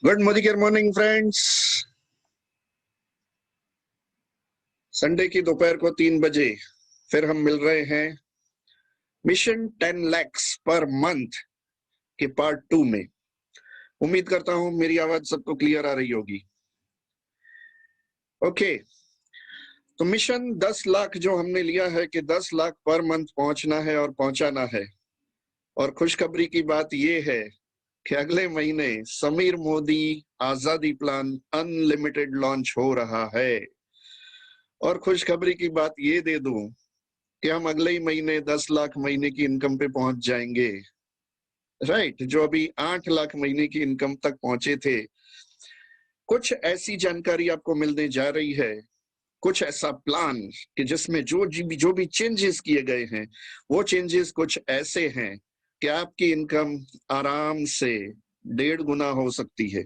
Good Modi care morning friends. Sunday की दोपहर को 3 बजे फिर हम मिल रहे हैं मिशन 10 lakhs पर मंथ के पार्ट 2 में। उम्मीद करता हूं मेरी आवाज सबको क्लियर आ रही होगी। ओके, तो मिशन 10 लाख जो हमने लिया है कि 10 लाख पर मंथ पहुंचना है और पहुंचाना है। और खुशखबरी की बात यह है कि अगले महीने समीर मोदी आजादी प्लान अनलिमिटेड लॉन्च हो रहा है। और खुशखबरी की बात ये दे दूं कि हम अगले ही महीने 10 लाख महीने की इनकम पे पहुंच जाएंगे। राइट, जो अभी 8 लाख महीने की इनकम तक पहुंचे थे। कुछ ऐसी जानकारी आपको मिलने जा रही है, कुछ ऐसा प्लान कि जिसमें जो भी चेंजेस किए गए हैं वो चेंजेस कुछ ऐसे हैं कि आपकी इनकम आराम से 1.5 गुना हो सकती है।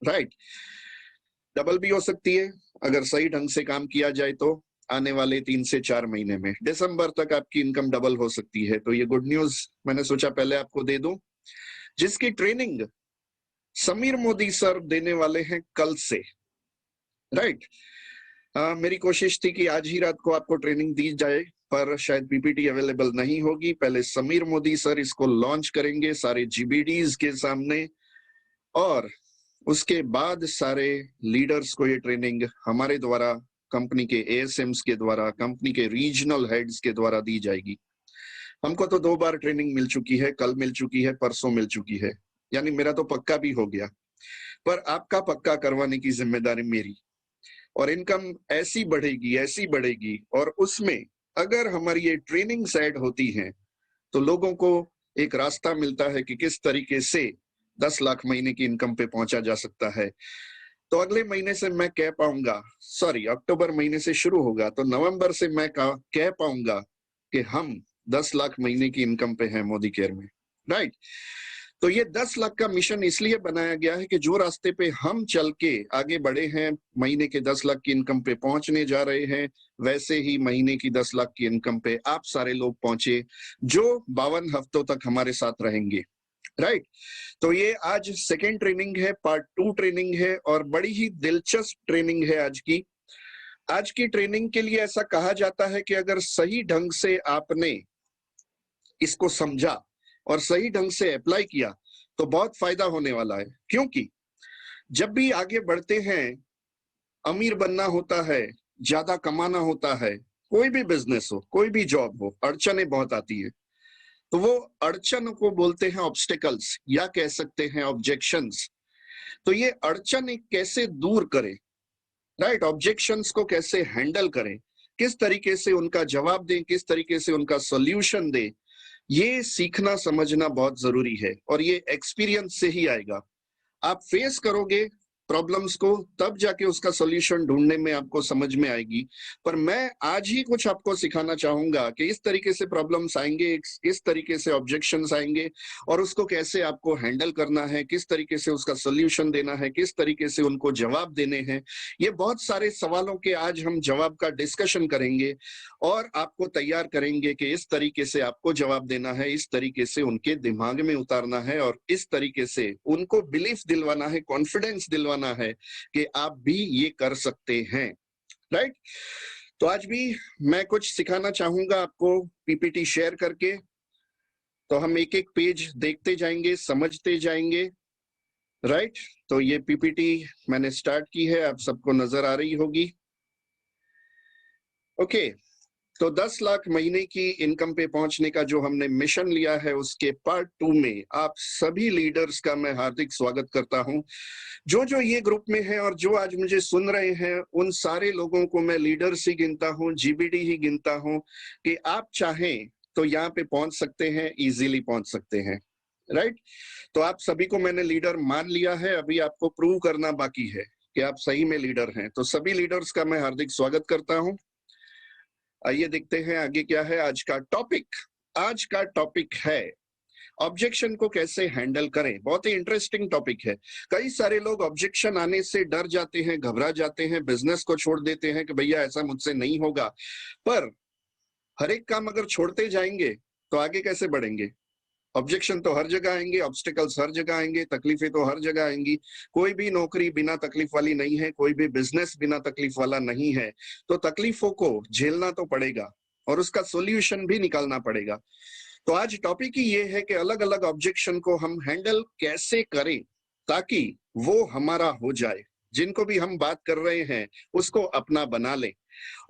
राइट, डबल भी हो सकती है अगर सही ढंग से काम किया जाए। तो आने वाले 3 से 4 महीने में दिसंबर तक आपकी इनकम डबल हो सकती है। तो ये गुड न्यूज मैंने सोचा पहले आपको दे दूं, जिसकी ट्रेनिंग समीर मोदी सर देने वाले हैं कल से। राइट, मेरी कोशिश थी कि आज ही रात को आपको ट्रेनिंग दी जाए, पर शायद पीपीटी अवेलेबल नहीं होगी। पहले समीर मोदी सर इसको लॉन्च करेंगे सारे जीबीडीज के सामने, और उसके बाद सारे लीडर्स को ये ट्रेनिंग हमारे द्वारा, कंपनी के एएसएम्स के द्वारा, कंपनी के रीजनल हेड्स के द्वारा दी जाएगी। हमको तो 2 बार ट्रेनिंग मिल चुकी है, कल मिल चुकी है, परसों मिल चुकी है, यानी मेरा तो पक्का भी हो गया। पर आपका पक्का करवाने की जिम्मेदारी मेरी। और इनकम ऐसी बढ़ेगी, और उसमें अगर हमारी ये ट्रेनिंग ऐड होती है तो लोगों को एक रास्ता मिलता है कि किस तरीके से 10 लाख महीने की इनकम पे पहुंचा जा सकता है। तो अगले महीने से मैं कह पाऊंगा, सॉरी अक्टूबर महीने से शुरू होगा तो नवंबर से मैं कह पाऊंगा कि हम 10 लाख महीने की इनकम पे हैं मोदी केयर में। राइट, तो ये 10 लाख का मिशन इसलिए बनाया गया है कि जो रास्ते पे हम चल के आगे बढ़े हैं, महीने के 10 लाख की इनकम पे पहुंचने जा रहे हैं, वैसे ही महीने की 10 लाख की इनकम पे आप सारे लोग पहुंचे जो 52 हफ्तों तक हमारे साथ रहेंगे। राइट, तो ये आज सेकेंड ट्रेनिंग है, पार्ट 2 ट्रेनिंग है, और बड़ी ही दिलचस्प ट्रेनिंग है आज की। आज की ट्रेनिंग के लिए ऐसा कहा जाता है कि अगर सही ढंग से आपने इसको समझा और सही ढंग से अप्लाई किया तो बहुत फायदा होने वाला है। क्योंकि जब भी आगे बढ़ते हैं, अमीर बनना होता है, ज्यादा कमाना होता है, कोई भी बिजनेस हो, कोई भी जॉब हो, अड़चनें बहुत आती है। तो वो अड़चन को बोलते हैं ऑब्स्टिकल्स, या कह सकते हैं ऑब्जेक्शंस। तो ये अड़चन कैसे दूर करें, राइट, ऑब्जेक्शंस को कैसे हैंडल करें, किस तरीके से उनका जवाब दें, किस तरीके से उनका सॉल्यूशन दें, ये सीखना समझना बहुत जरूरी है। और ये एक्सपीरियंस से ही आएगा। आप फेस करोगे प्रॉब्लम्स को, तब जाके उसका सॉल्यूशन ढूंढने में आपको समझ में आएगी। पर मैं आज ही कुछ आपको सिखाना चाहूंगा कि इस तरीके से प्रॉब्लम्स आएंगे, इस तरीके से ऑब्जेक्शंस आएंगे, और उसको कैसे आपको हैंडल करना है, किस तरीके से उसका सॉल्यूशन देना है, किस तरीके से उनको जवाब देने हैं। ये बहुत सारे सवालों के आज हम जवाब का डिस्कशन करेंगे और आपको तैयार करेंगे कि इस तरीके से आपको जवाब देना है, इस तरीके से उनके दिमाग में उतारना है, और इस तरीके से उनको बिलीफ दिलवाना है, कॉन्फिडेंस दिलवाना है कि आप भी ये कर सकते हैं। राइट, तो आज भी मैं कुछ सिखाना चाहूंगा आपको पीपीटी शेयर करके। तो हम एक एक पेज देखते जाएंगे, समझते जाएंगे। राइट, तो ये पीपीटी मैंने स्टार्ट की है, आप सबको नजर आ रही होगी। ओके, तो 10 लाख महीने की इनकम पे पहुंचने का जो हमने मिशन लिया है, उसके पार्ट 2 में आप सभी लीडर्स का मैं हार्दिक स्वागत करता हूं। जो जो ये ग्रुप में है और जो आज मुझे सुन रहे हैं, उन सारे लोगों को मैं लीडर्स ही गिनता हूं, जीबीडी ही गिनता हूं कि आप चाहें तो यहाँ पे पहुंच सकते हैं, इजीली पहुंच सकते हैं। राइट, तो आप सभी को मैंने लीडर मान लिया है, अभी आपको प्रूव करना बाकी है कि आप सही में लीडर हैं। तो सभी लीडर्स का मैं हार्दिक स्वागत करता हूं। आइए देखते हैं आगे क्या है आज का टॉपिक। आज का टॉपिक है ऑब्जेक्शन को कैसे हैंडल करें। बहुत ही इंटरेस्टिंग टॉपिक है। कई सारे लोग ऑब्जेक्शन आने से डर जाते हैं, घबरा जाते हैं, बिजनेस को छोड़ देते हैं कि भैया ऐसा मुझसे नहीं होगा। पर हर एक काम अगर छोड़ते जाएंगे तो आगे कैसे बढ़ेंगे। ऑब्जेक्शन तो हर जगह आएंगे, ऑब्स्टिकल्स हर जगह आएंगे, तकलीफें तो हर जगह आएंगी। कोई भी नौकरी बिना तकलीफ वाली नहीं है, कोई भी बिजनेस बिना तकलीफ वाला नहीं है। तो तकलीफों को झेलना तो पड़ेगा और उसका सॉल्यूशन भी निकालना पड़ेगा। तो आज टॉपिक ही ये है कि अलग अलग ऑब्जेक्शन को हम हैंडल कैसे करें ताकि वो हमारा हो जाए, जिनको भी हम बात कर रहे हैं उसको अपना बना लें।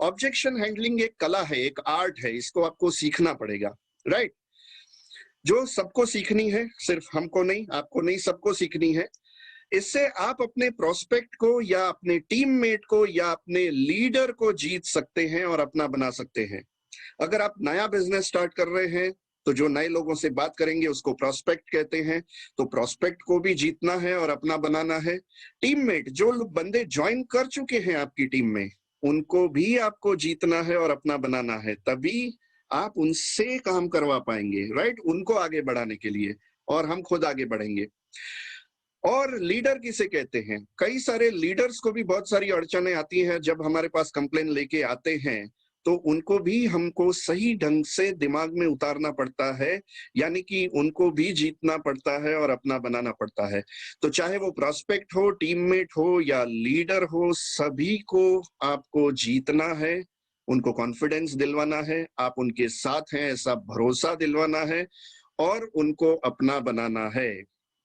ऑब्जेक्शन हैंडलिंग एक कला है, एक आर्ट है, इसको आपको सीखना पड़ेगा, राइट? जो सबको सीखनी है, सिर्फ हमको नहीं, आपको नहीं, सबको सीखनी है। इससे आप अपने प्रोस्पेक्ट को या अपने टीममेट को या अपने लीडर को जीत सकते हैं और अपना बना सकते हैं। अगर आप नया बिजनेस स्टार्ट कर रहे हैं तो जो नए लोगों से बात करेंगे उसको प्रोस्पेक्ट कहते हैं। तो प्रोस्पेक्ट को भी जीतना है और अपना बनाना है। टीममेट, जो बंदे ज्वाइन कर चुके हैं आपकी टीम में, उनको भी आपको जीतना है और अपना बनाना है, तभी आप उनसे काम करवा पाएंगे, राइट? उनको आगे बढ़ाने के लिए, और हम खुद आगे बढ़ेंगे। और लीडर किसे कहते हैं? कई सारे लीडर्स को भी बहुत सारी अड़चनें आती हैं जब हमारे पास कंप्लेन लेके आते हैं, तो उनको भी हमको सही ढंग से दिमाग में उतारना पड़ता है, यानी कि उनको भी जीतना पड़ता है और अपना बनाना पड़ता है। तो चाहे वो प्रोस्पेक्ट हो, टीममेट हो या लीडर हो, सभी को आपको जीतना है, उनको कॉन्फिडेंस दिलवाना है, आप उनके साथ हैं ऐसा भरोसा दिलवाना है और उनको अपना बनाना है,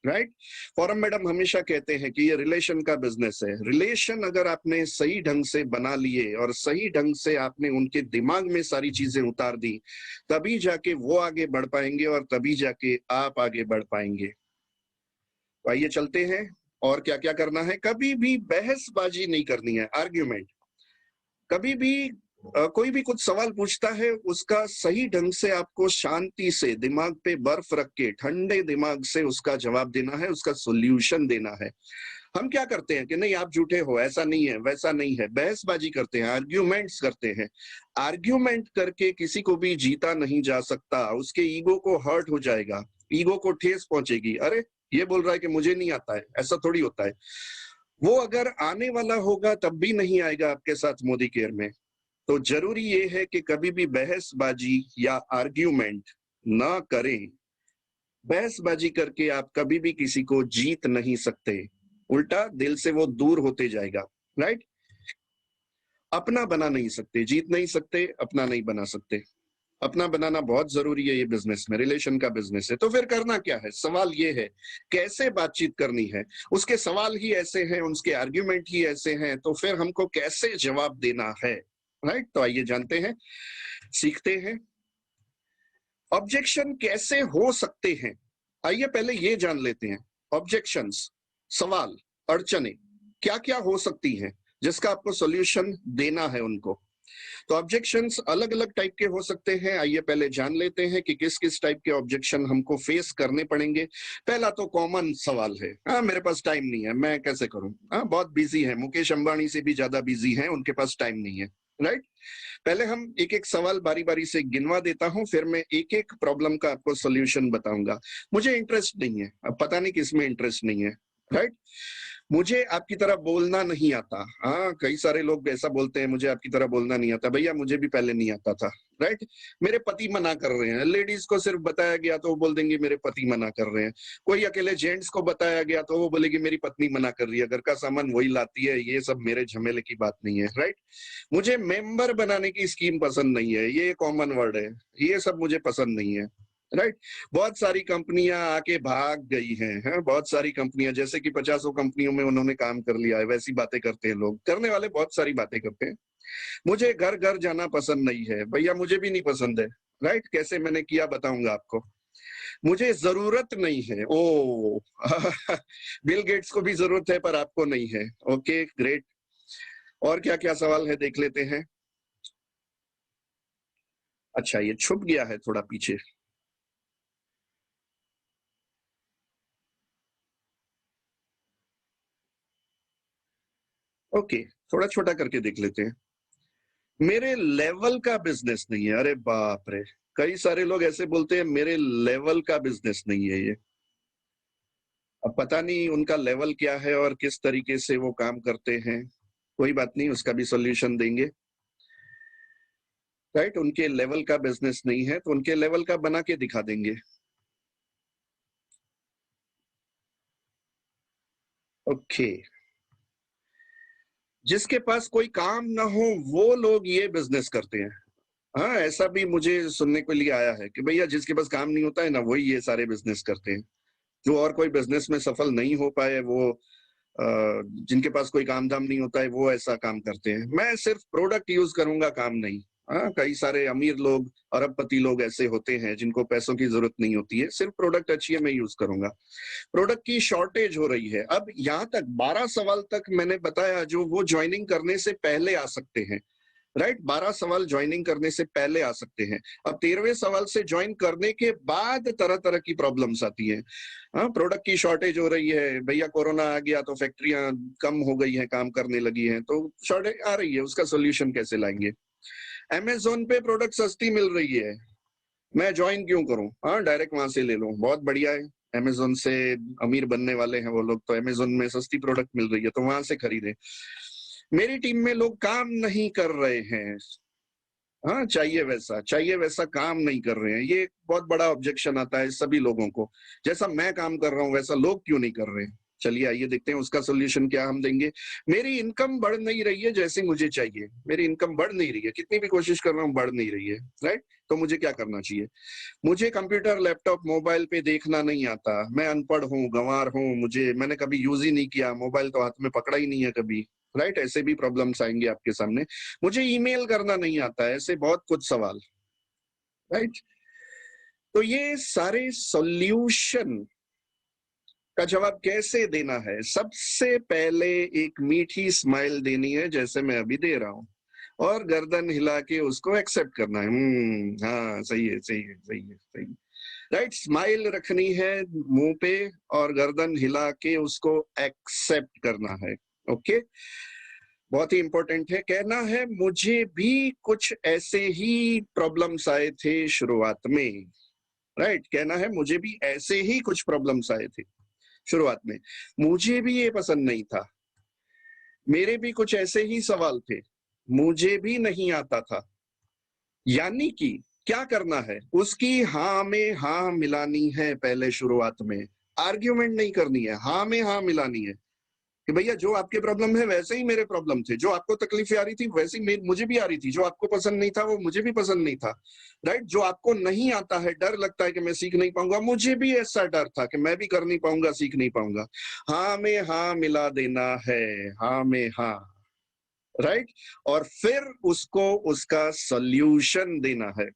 राइट? फॉरम मैडम हमेशा कहते हैं कि ये रिलेशन का बिजनेस है। रिलेशन अगर आपने सही ढंग से बना लिए और सही ढंग से आपने उनके दिमाग में सारी चीजें उतार दी, तभी जाके वो आगे बढ़ पाएंगे और तभी जाके आप आगे बढ़ पाएंगे। तो आइए चलते हैं, और क्या क्या करना है। कभी भी बहसबाजी नहीं करनी है, आर्ग्यूमेंट। कभी भी कोई भी कुछ सवाल पूछता है, उसका सही ढंग से आपको शांति से दिमाग पे बर्फ रख के ठंडे दिमाग से उसका जवाब देना है, उसका सॉल्यूशन देना है। हम क्या करते हैं कि नहीं आप झूठे हो, ऐसा नहीं है, वैसा नहीं है, बहसबाजी करते हैं, आर्ग्यूमेंट्स करते हैं। आर्ग्यूमेंट करके किसी को भी जीता नहीं जा सकता, उसके ईगो को हर्ट हो जाएगा, ईगो को ठेस पहुंचेगी। अरे ये बोल रहा है कि मुझे नहीं आता है, ऐसा थोड़ी होता है। वो अगर आने वाला होगा तब भी नहीं आएगा आपके साथ मोदी केयर में। तो जरूरी ये है कि कभी भी बहसबाजी या आर्ग्यूमेंट ना करें। बहसबाजी करके आप कभी भी किसी को जीत नहीं सकते, उल्टा दिल से वो दूर होते जाएगा, राइट? अपना बना नहीं सकते, जीत नहीं सकते, अपना नहीं बना सकते। अपना बनाना बहुत जरूरी है ये बिजनेस में, रिलेशन का बिजनेस है। तो फिर करना क्या है? सवाल ये है कैसे बातचीत करनी है। उसके सवाल ही ऐसे हैं, उसके आर्ग्यूमेंट ही ऐसे हैं, तो फिर हमको कैसे जवाब देना है, राइट? तो आइए जानते हैं, सीखते हैं। ऑब्जेक्शन कैसे हो सकते हैं, आइए पहले ये जान लेते हैं। ऑब्जेक्शंस, सवाल, अड़चने क्या क्या हो सकती हैं जिसका आपको सॉल्यूशन देना है उनको। तो ऑब्जेक्शंस अलग अलग टाइप के हो सकते हैं। आइए पहले जान लेते हैं कि किस किस टाइप के ऑब्जेक्शन हमको फेस करने पड़ेंगे। पहला तो कॉमन सवाल है, हाँ मेरे पास टाइम नहीं है, मैं कैसे करूं, हाँ बहुत बिजी है, मुकेश अंबानी से भी ज्यादा बिजी हैं, उनके पास टाइम नहीं है, राइट? पहले हम एक एक सवाल बारी बारी से गिनवा देता हूं, फिर मैं एक एक प्रॉब्लम का आपको सॉल्यूशन बताऊंगा। मुझे इंटरेस्ट नहीं है, अब पता नहीं किसमें इंटरेस्ट नहीं है, राइट? मुझे आपकी तरह बोलना नहीं आता। हाँ, कई सारे लोग ऐसा बोलते हैं, मुझे आपकी तरह बोलना नहीं आता। भैया मुझे भी पहले नहीं आता था, राइट? मेरे पति मना कर रहे हैं। लेडीज को सिर्फ बताया गया तो वो बोल देंगे मेरे पति मना कर रहे हैं। कोई अकेले जेंट्स को बताया गया तो वो बोलेगी मेरी पत्नी मना कर रही है, घर का सामान वही लाती है, ये सब मेरे झमेले की बात नहीं है, राइट? मुझे मेंबर बनाने की स्कीम पसंद नहीं है, ये कॉमन वर्ड है, ये सब मुझे पसंद नहीं है, राइट? बहुत सारी कंपनियां आके भाग गई हैं, बहुत सारी कंपनियां, जैसे कि 50 कंपनियों में उन्होंने काम कर लिया है, वैसी बातें करते हैं लोग, करने वाले बहुत सारी बातें करते हैं। मुझे घर घर जाना पसंद नहीं है, भैया मुझे भी नहीं पसंद है, राइट? कैसे मैंने किया बताऊंगा आपको। मुझे जरूरत नहीं है, ओ बिल गेट्स को भी जरूरत है पर आपको नहीं है, ओके ग्रेट। और क्या क्या सवाल है देख लेते हैं। अच्छा ये छुप गया है थोड़ा पीछे, ओके थोड़ा छोटा करके देख लेते हैं। मेरे लेवल का बिजनेस नहीं है, अरे बाप रे, कई सारे लोग ऐसे बोलते हैं मेरे लेवल का बिजनेस नहीं है ये। अब पता नहीं उनका लेवल क्या है और किस तरीके से वो काम करते हैं, कोई बात नहीं, उसका भी सॉल्यूशन देंगे, राइट? उनके लेवल का बिजनेस नहीं है तो उनके लेवल का बना के दिखा देंगे। ओके, जिसके पास कोई काम ना हो वो लोग ये बिजनेस करते हैं। हाँ, ऐसा भी मुझे सुनने को लिए आया है कि भैया जिसके पास काम नहीं होता है ना वही ये सारे बिजनेस करते हैं। जो और कोई बिजनेस में सफल नहीं हो पाए वो जिनके पास कोई काम धाम नहीं होता है वो ऐसा काम करते हैं। मैं सिर्फ प्रोडक्ट यूज करूंगा, काम नहीं। हाँ, कई सारे अमीर लोग, अरबपति लोग ऐसे होते हैं जिनको पैसों की जरूरत नहीं होती है, सिर्फ प्रोडक्ट अच्छी है मैं यूज करूंगा। प्रोडक्ट की शॉर्टेज हो रही है। अब यहाँ तक 12 सवाल तक मैंने बताया जो वो ज्वाइनिंग करने से पहले आ सकते हैं। राइट, 12 सवाल ज्वाइनिंग करने से पहले आ सकते हैं। अब 13वें सवाल से ज्वाइन करने के बाद तरह तरह की प्रॉब्लम्स आती है। हाँ, प्रोडक्ट की शॉर्टेज हो रही है, भैया कोरोना आ गया तो फैक्ट्रियां कम हो गई हैं, काम करने लगी हैं, तो शॉर्टेज आ रही है, उसका सोल्यूशन कैसे लाएंगे। अमेजोन पे प्रोडक्ट सस्ती मिल रही है, मैं ज्वाइन क्यों करूं, हाँ डायरेक्ट वहां से ले लूं, बहुत बढ़िया है। अमेजोन से अमीर बनने वाले हैं वो लोग, तो अमेजोन में सस्ती प्रोडक्ट मिल रही है तो वहां से खरीदे। मेरी टीम में लोग काम नहीं कर रहे हैं। हाँ, चाहिए वैसा काम नहीं कर रहे हैं, ये बहुत बड़ा ऑब्जेक्शन आता है सभी लोगों को। जैसा मैं काम कर रहा हूँ वैसा लोग क्यों नहीं कर रहे हैं। चलिए आइए देखते हैं उसका सोल्यूशन क्या हम देंगे। मेरी इनकम बढ़ नहीं रही है जैसे मुझे चाहिए, मेरी इनकम बढ़ नहीं रही है, कितनी भी कोशिश कर रहा हूँ बढ़ नहीं रही है। राइट, तो मुझे क्या करना चाहिए। मुझे कंप्यूटर, लैपटॉप, मोबाइल पे देखना नहीं आता, मैं अनपढ़ हूँ, गंवार हूँ, मैंने कभी यूज ही नहीं किया, मोबाइल तो हाथ में पकड़ा ही नहीं है कभी। राइट, ऐसे भी प्रॉब्लम्स आएंगे आपके सामने। मुझे ईमेल करना नहीं आता है, ऐसे बहुत कुछ सवाल। राइट, तो ये सारे सॉल्यूशन का जवाब कैसे देना है। सबसे पहले एक मीठी स्माइल देनी है जैसे मैं अभी दे रहा हूं, और गर्दन हिला के उसको एक्सेप्ट करना है। हाँ सही है, सही है, सही है, सही है। राइट, स्माइल रखनी है मुंह पे और गर्दन हिला के उसको एक्सेप्ट करना है। ओके, बहुत ही इंपॉर्टेंट है। कहना है मुझे भी कुछ ऐसे ही प्रॉब्लम्स आए थे शुरुआत में। राइट, कहना है मुझे भी ऐसे ही कुछ प्रॉब्लम्स आए थे शुरुआत में, मुझे भी ये पसंद नहीं था, मेरे भी कुछ ऐसे ही सवाल थे, मुझे भी नहीं आता था। यानी कि क्या करना है, उसकी हाँ में हाँ मिलानी है पहले शुरुआत में। आर्ग्यूमेंट नहीं करनी है, हाँ में हाँ मिलानी है कि भैया जो आपके प्रॉब्लम है वैसे ही मेरे प्रॉब्लम थे, जो आपको तकलीफें आ रही थी वैसे ही मुझे भी आ रही थी, जो आपको पसंद नहीं था वो मुझे भी पसंद नहीं था। राइट, जो आपको नहीं आता है, डर लगता है कि मैं सीख नहीं पाऊंगा, मुझे भी ऐसा डर था कि मैं भी कर नहीं पाऊंगा, सीख नहीं पाऊंगा। हाँ में हाँ मिला देना है, हाँ में हाँ। राइट, और फिर उसको उसका सॉल्यूशन देना है,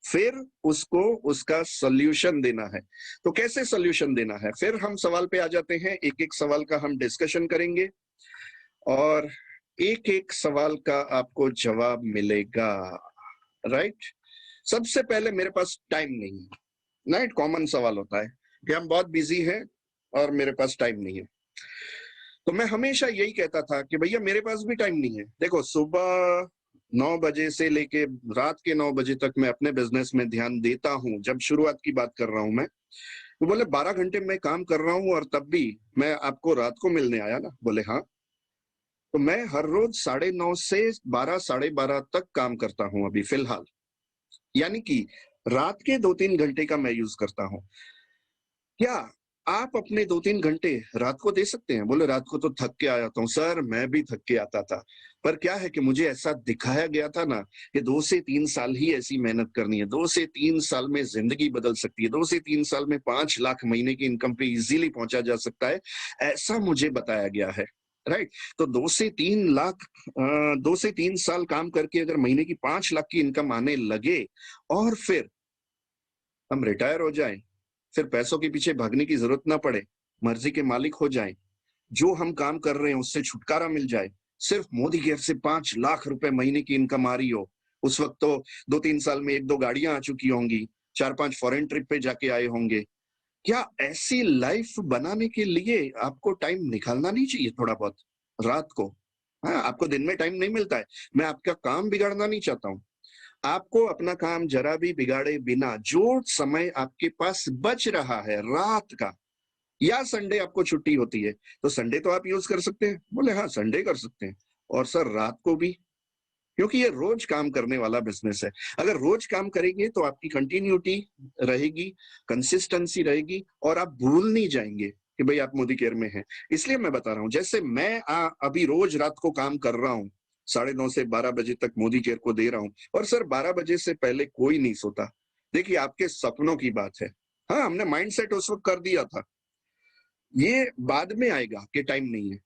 फिर उसको उसका सॉल्यूशन देना है। तो कैसे सॉल्यूशन देना है, फिर हम सवाल पे आ जाते हैं, एक एक सवाल का हम डिस्कशन करेंगे और एक एक सवाल का आपको जवाब मिलेगा। राइट, सबसे पहले मेरे पास टाइम नहीं है। राइट, कॉमन सवाल होता है कि हम बहुत बिजी हैं और मेरे पास टाइम नहीं है। तो मैं हमेशा यही कहता था कि भैया मेरे पास भी टाइम नहीं है। देखो, सुबह 9 बजे से लेके रात के 9 बजे तक मैं अपने बिजनेस में ध्यान देता हूँ, जब शुरुआत की बात कर रहा हूँ मैं। तो बोले 12 घंटे मैं काम कर रहा हूँ और तब भी मैं आपको रात को मिलने आया ना, बोले हाँ। तो मैं हर रोज 9:30 से 12, 12:30 तक काम करता हूँ अभी फिलहाल। यानी कि रात के 2-3 घंटे का मैं यूज करता हूँ। क्या आप अपने 2-3 घंटे रात को दे सकते हैं। बोले रात को तो थक के आ जाता हूँ सर, मैं भी थक के आता था, पर क्या है कि मुझे ऐसा दिखाया गया था ना कि 2 से 3 साल ही ऐसी मेहनत करनी है, 2 से 3 साल में जिंदगी बदल सकती है, 2 से 3 साल में 5 लाख महीने की इनकम पे इजीली पहुंचा जा सकता है, ऐसा मुझे बताया गया है। राइट, तो 2 से 3 लाख 2 से 3 साल काम करके अगर महीने की 5 लाख की इनकम आने लगे और फिर हम रिटायर हो जाएं, फिर पैसों के पीछे भागने की जरूरत ना पड़े, मर्जी के मालिक हो जाएं, जो हम काम कर रहे हैं उससे छुटकारा मिल जाए, सिर्फ मोदी केयर से 5 लाख रुपए महीने की इनकम आ रही हो, उस वक्त तो 2-3 साल में 1-2 गाड़ियां आ चुकी होंगी, 4-5 फॉरेन ट्रिप पे जाके आए होंगे। क्या ऐसी लाइफ बनाने के लिए आपको टाइम निकालना नहीं चाहिए थोड़ा बहुत रात को। हाँ, आपको दिन में टाइम नहीं मिलता है, मैं आपका काम बिगाड़ना नहीं चाहता हूँ। आपको अपना काम जरा भी बिगाड़े बिना जो समय आपके पास बच रहा है रात का, या संडे आपको छुट्टी होती है तो संडे तो आप यूज कर सकते हैं। बोले हाँ संडे कर सकते हैं, और सर रात को भी, क्योंकि ये रोज काम करने वाला बिजनेस है। अगर रोज काम करेंगे तो आपकी कंटिन्यूटी रहेगी, कंसिस्टेंसी रहेगी, और आप भूल नहीं जाएंगे कि भाई आप मोदी केयर में हैं। इसलिए मैं बता रहा हूँ, जैसे मैं अभी रोज रात को काम कर रहा हूँ, 9:30 से 12 बजे तक मोदी केयर को दे रहा हूँ, और सर 12 बजे से पहले कोई नहीं सोता। देखिए आपके सपनों की बात है। हाँ, हमने माइंडसेट उस वक्त कर दिया था, ये बाद में आएगा कि टाइम नहीं है।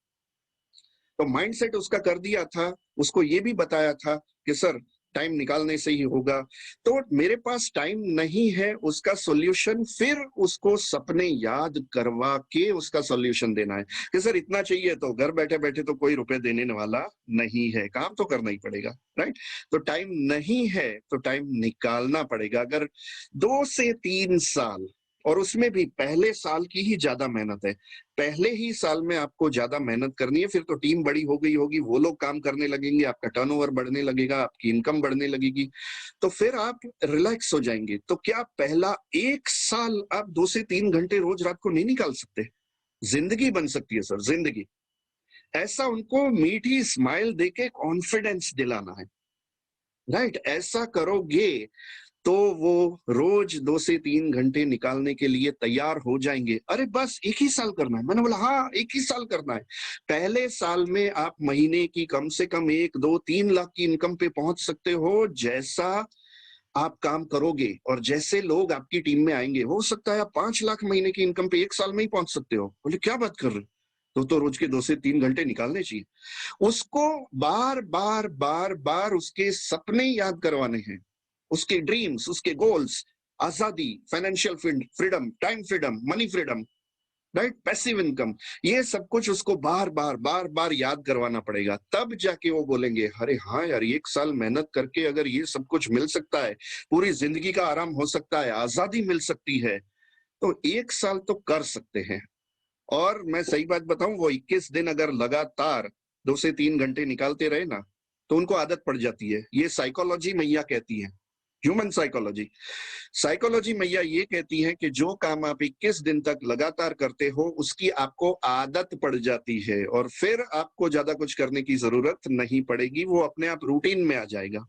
तो माइंडसेट उसका कर दिया था, उसको ये भी बताया था कि सर टाइम निकालने से ही होगा। तो मेरे पास टाइम नहीं है, उसका सॉल्यूशन फिर उसको सपने याद करवा के उसका सॉल्यूशन देना है कि सर इतना चाहिए, तो घर बैठे बैठे तो कोई रुपए देने वाला नहीं है, काम तो करना ही पड़ेगा, राइट? तो टाइम नहीं है तो टाइम निकालना पड़ेगा। अगर 2 से 3 साल, और उसमें भी पहले साल की ही ज्यादा मेहनत है, पहले ही साल में आपको ज्यादा मेहनत करनी है, फिर तो टीम बड़ी हो गई होगी, वो लोग काम करने लगेंगे, आपका टर्नओवर बढ़ने लगेगा, आपकी इनकम बढ़ने लगेगी, तो फिर आप रिलैक्स हो जाएंगे। तो क्या पहला 1 साल आप 2 से 3 घंटे रोज रात को नहीं निकाल सकते? जिंदगी बन सकती है सर, जिंदगी। ऐसा उनको मीठी स्माइल देके कॉन्फिडेंस दिलाना है, राइट? ऐसा करोगे तो वो रोज 2 से 3 घंटे निकालने के लिए तैयार हो जाएंगे। अरे बस 1 ही साल करना है। मैंने बोला हाँ, 1 ही साल करना है। पहले साल में आप महीने की कम से कम 1, 2, 3 लाख की इनकम पे पहुंच सकते हो, जैसा आप काम करोगे और जैसे लोग आपकी टीम में आएंगे। हो सकता है आप 5 लाख महीने की इनकम पे 1 साल में ही पहुंच सकते हो। बोले क्या बात कर रहे हो? तो रोज के 2 से 3 घंटे निकालने चाहिए। उसको बार बार बार बार उसके सपने याद करवाने हैं, उसके ड्रीम्स, उसके गोल्स, आजादी, financial freedom, time freedom, money freedom, right, passive income, ये सब कुछ उसको बार बार बार बार याद करवाना पड़ेगा। तब जाके वो बोलेंगे अरे हाँ यार, 1 साल मेहनत करके अगर ये सब कुछ मिल सकता है, पूरी जिंदगी का आराम हो सकता है, आजादी मिल सकती है, तो 1 साल तो कर सकते हैं। और मैं सही बात बताऊं, वो 21 दिन अगर लगातार 2 से 3 घंटे निकालते रहे ना, तो उनको आदत पड़ जाती है। ये साइकोलॉजी मैया कहती है, ह्यूमन साइकोलॉजी। साइकोलॉजी मैया ये कहती है कि जो काम आप 21 दिन तक लगातार करते हो, उसकी आपको आदत पड़ जाती है और फिर आपको ज्यादा कुछ करने की जरूरत नहीं पड़ेगी, वो अपने आप रूटीन में आ जाएगा।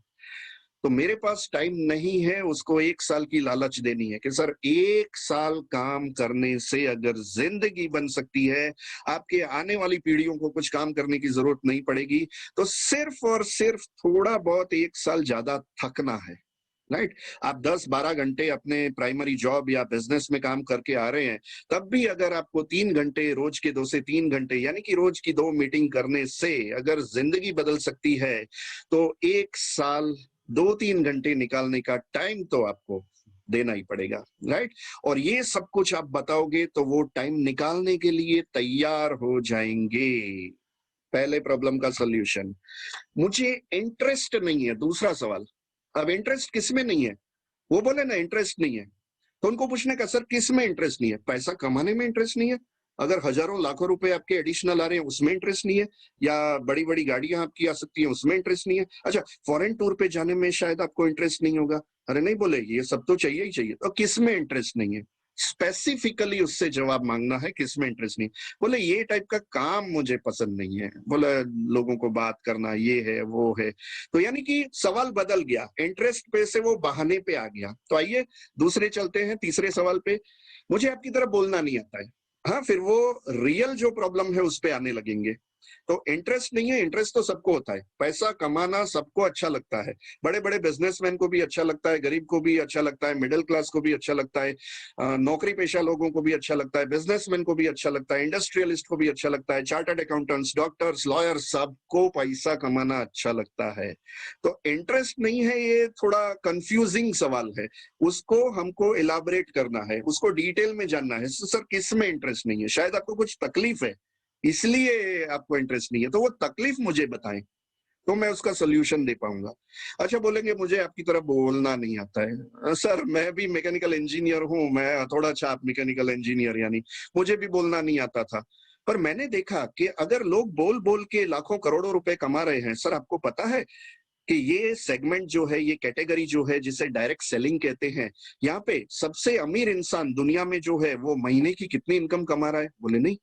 तो मेरे पास टाइम नहीं है, उसको 1 साल की लालच देनी है कि सर 1 साल काम करने से अगर जिंदगी बन सकती है, आपके आने वाली पीढ़ियों को कुछ काम करने की जरूरत नहीं पड़ेगी, तो सिर्फ और सिर्फ थोड़ा बहुत 1 साल ज्यादा थकना है, राइट? आप 10-12 घंटे अपने प्राइमरी जॉब या बिजनेस में काम करके आ रहे हैं, तब भी अगर आपको 3 घंटे, रोज के 2 से 3 घंटे, यानी कि रोज की 2 मीटिंग करने से अगर जिंदगी बदल सकती है, तो 1 साल 2-3 घंटे निकालने का टाइम तो आपको देना ही पड़ेगा, राइट? और ये सब कुछ आप बताओगे तो वो टाइम निकालने के लिए तैयार हो जाएंगे। पहले प्रॉब्लम का सॉल्यूशन, मुझे इंटरेस्ट नहीं है। दूसरा सवाल, अब इंटरेस्ट किसमें नहीं है? वो बोले ना इंटरेस्ट नहीं है, तो उनको पूछने का सर किस में इंटरेस्ट नहीं है? पैसा कमाने में इंटरेस्ट नहीं है? अगर हजारों लाखों रुपए आपके एडिशनल आ रहे हैं उसमें इंटरेस्ट नहीं है? या बड़ी बड़ी गाड़ियां आपकी आ सकती हैं उसमें इंटरेस्ट नहीं है? अच्छा, फॉरेन टूर पे जाने में शायद आपको इंटरेस्ट नहीं होगा। अरे नहीं, बोले ये सब तो चाहिए ही चाहिए। तो किस में इंटरेस्ट नहीं है? स्पेसिफिकली उससे जवाब मांगना है, किस में इंटरेस्ट नहीं। बोले ये टाइप का काम मुझे पसंद नहीं है, बोले लोगों को बात करना ये है वो है। तो यानी कि सवाल बदल गया, इंटरेस्ट पे से वो बहाने पे आ गया। तो आइए दूसरे चलते हैं, तीसरे सवाल पे। मुझे आपकी तरह बोलना नहीं आता है। हाँ, फिर वो रियल जो प्रॉब्लम है उस पे आने लगेंगे। तो इंटरेस्ट नहीं है, इंटरेस्ट तो सबको होता है, पैसा कमाना सबको अच्छा लगता है, बड़े बड़े बिजनेसमैन को भी अच्छा लगता है, गरीब को भी अच्छा लगता है, मिडिल क्लास को भी अच्छा लगता है, नौकरी पेशा लोगों को भी अच्छा लगता है, बिजनेसमैन को भी अच्छा लगता है, इंडस्ट्रियलिस्ट को भी अच्छा लगता है, चार्टर्ड अकाउंटेंट्स, डॉक्टर्स, लॉयर्स, सबको पैसा कमाना अच्छा लगता है। तो इंटरेस्ट नहीं है, ये थोड़ा कंफ्यूजिंग सवाल है, उसको हमको इलाबरेट करना है, उसको डिटेल में जानना है। सर किस में इंटरेस्ट नहीं है? शायद आपको कुछ तकलीफ है इसलिए आपको इंटरेस्ट नहीं है, तो वो तकलीफ मुझे बताएं, तो मैं उसका सोल्यूशन दे पाऊंगा। अच्छा, बोलेंगे मुझे आपकी तरह बोलना नहीं आता है। सर मैं भी मैकेनिकल इंजीनियर हूं, मैं थोड़ा अच्छा आप मैकेनिकल इंजीनियर, यानी मुझे भी बोलना नहीं आता था। पर मैंने देखा कि अगर लोग बोल बोल के लाखों करोड़ों रुपए कमा रहे हैं, सर आपको पता है कि ये सेगमेंट जो है, ये कैटेगरी जो है जिसे डायरेक्ट सेलिंग कहते हैं, यहाँ पे सबसे अमीर इंसान दुनिया में जो है वो महीने की कितनी इनकम कमा रहा है? बोले नहीं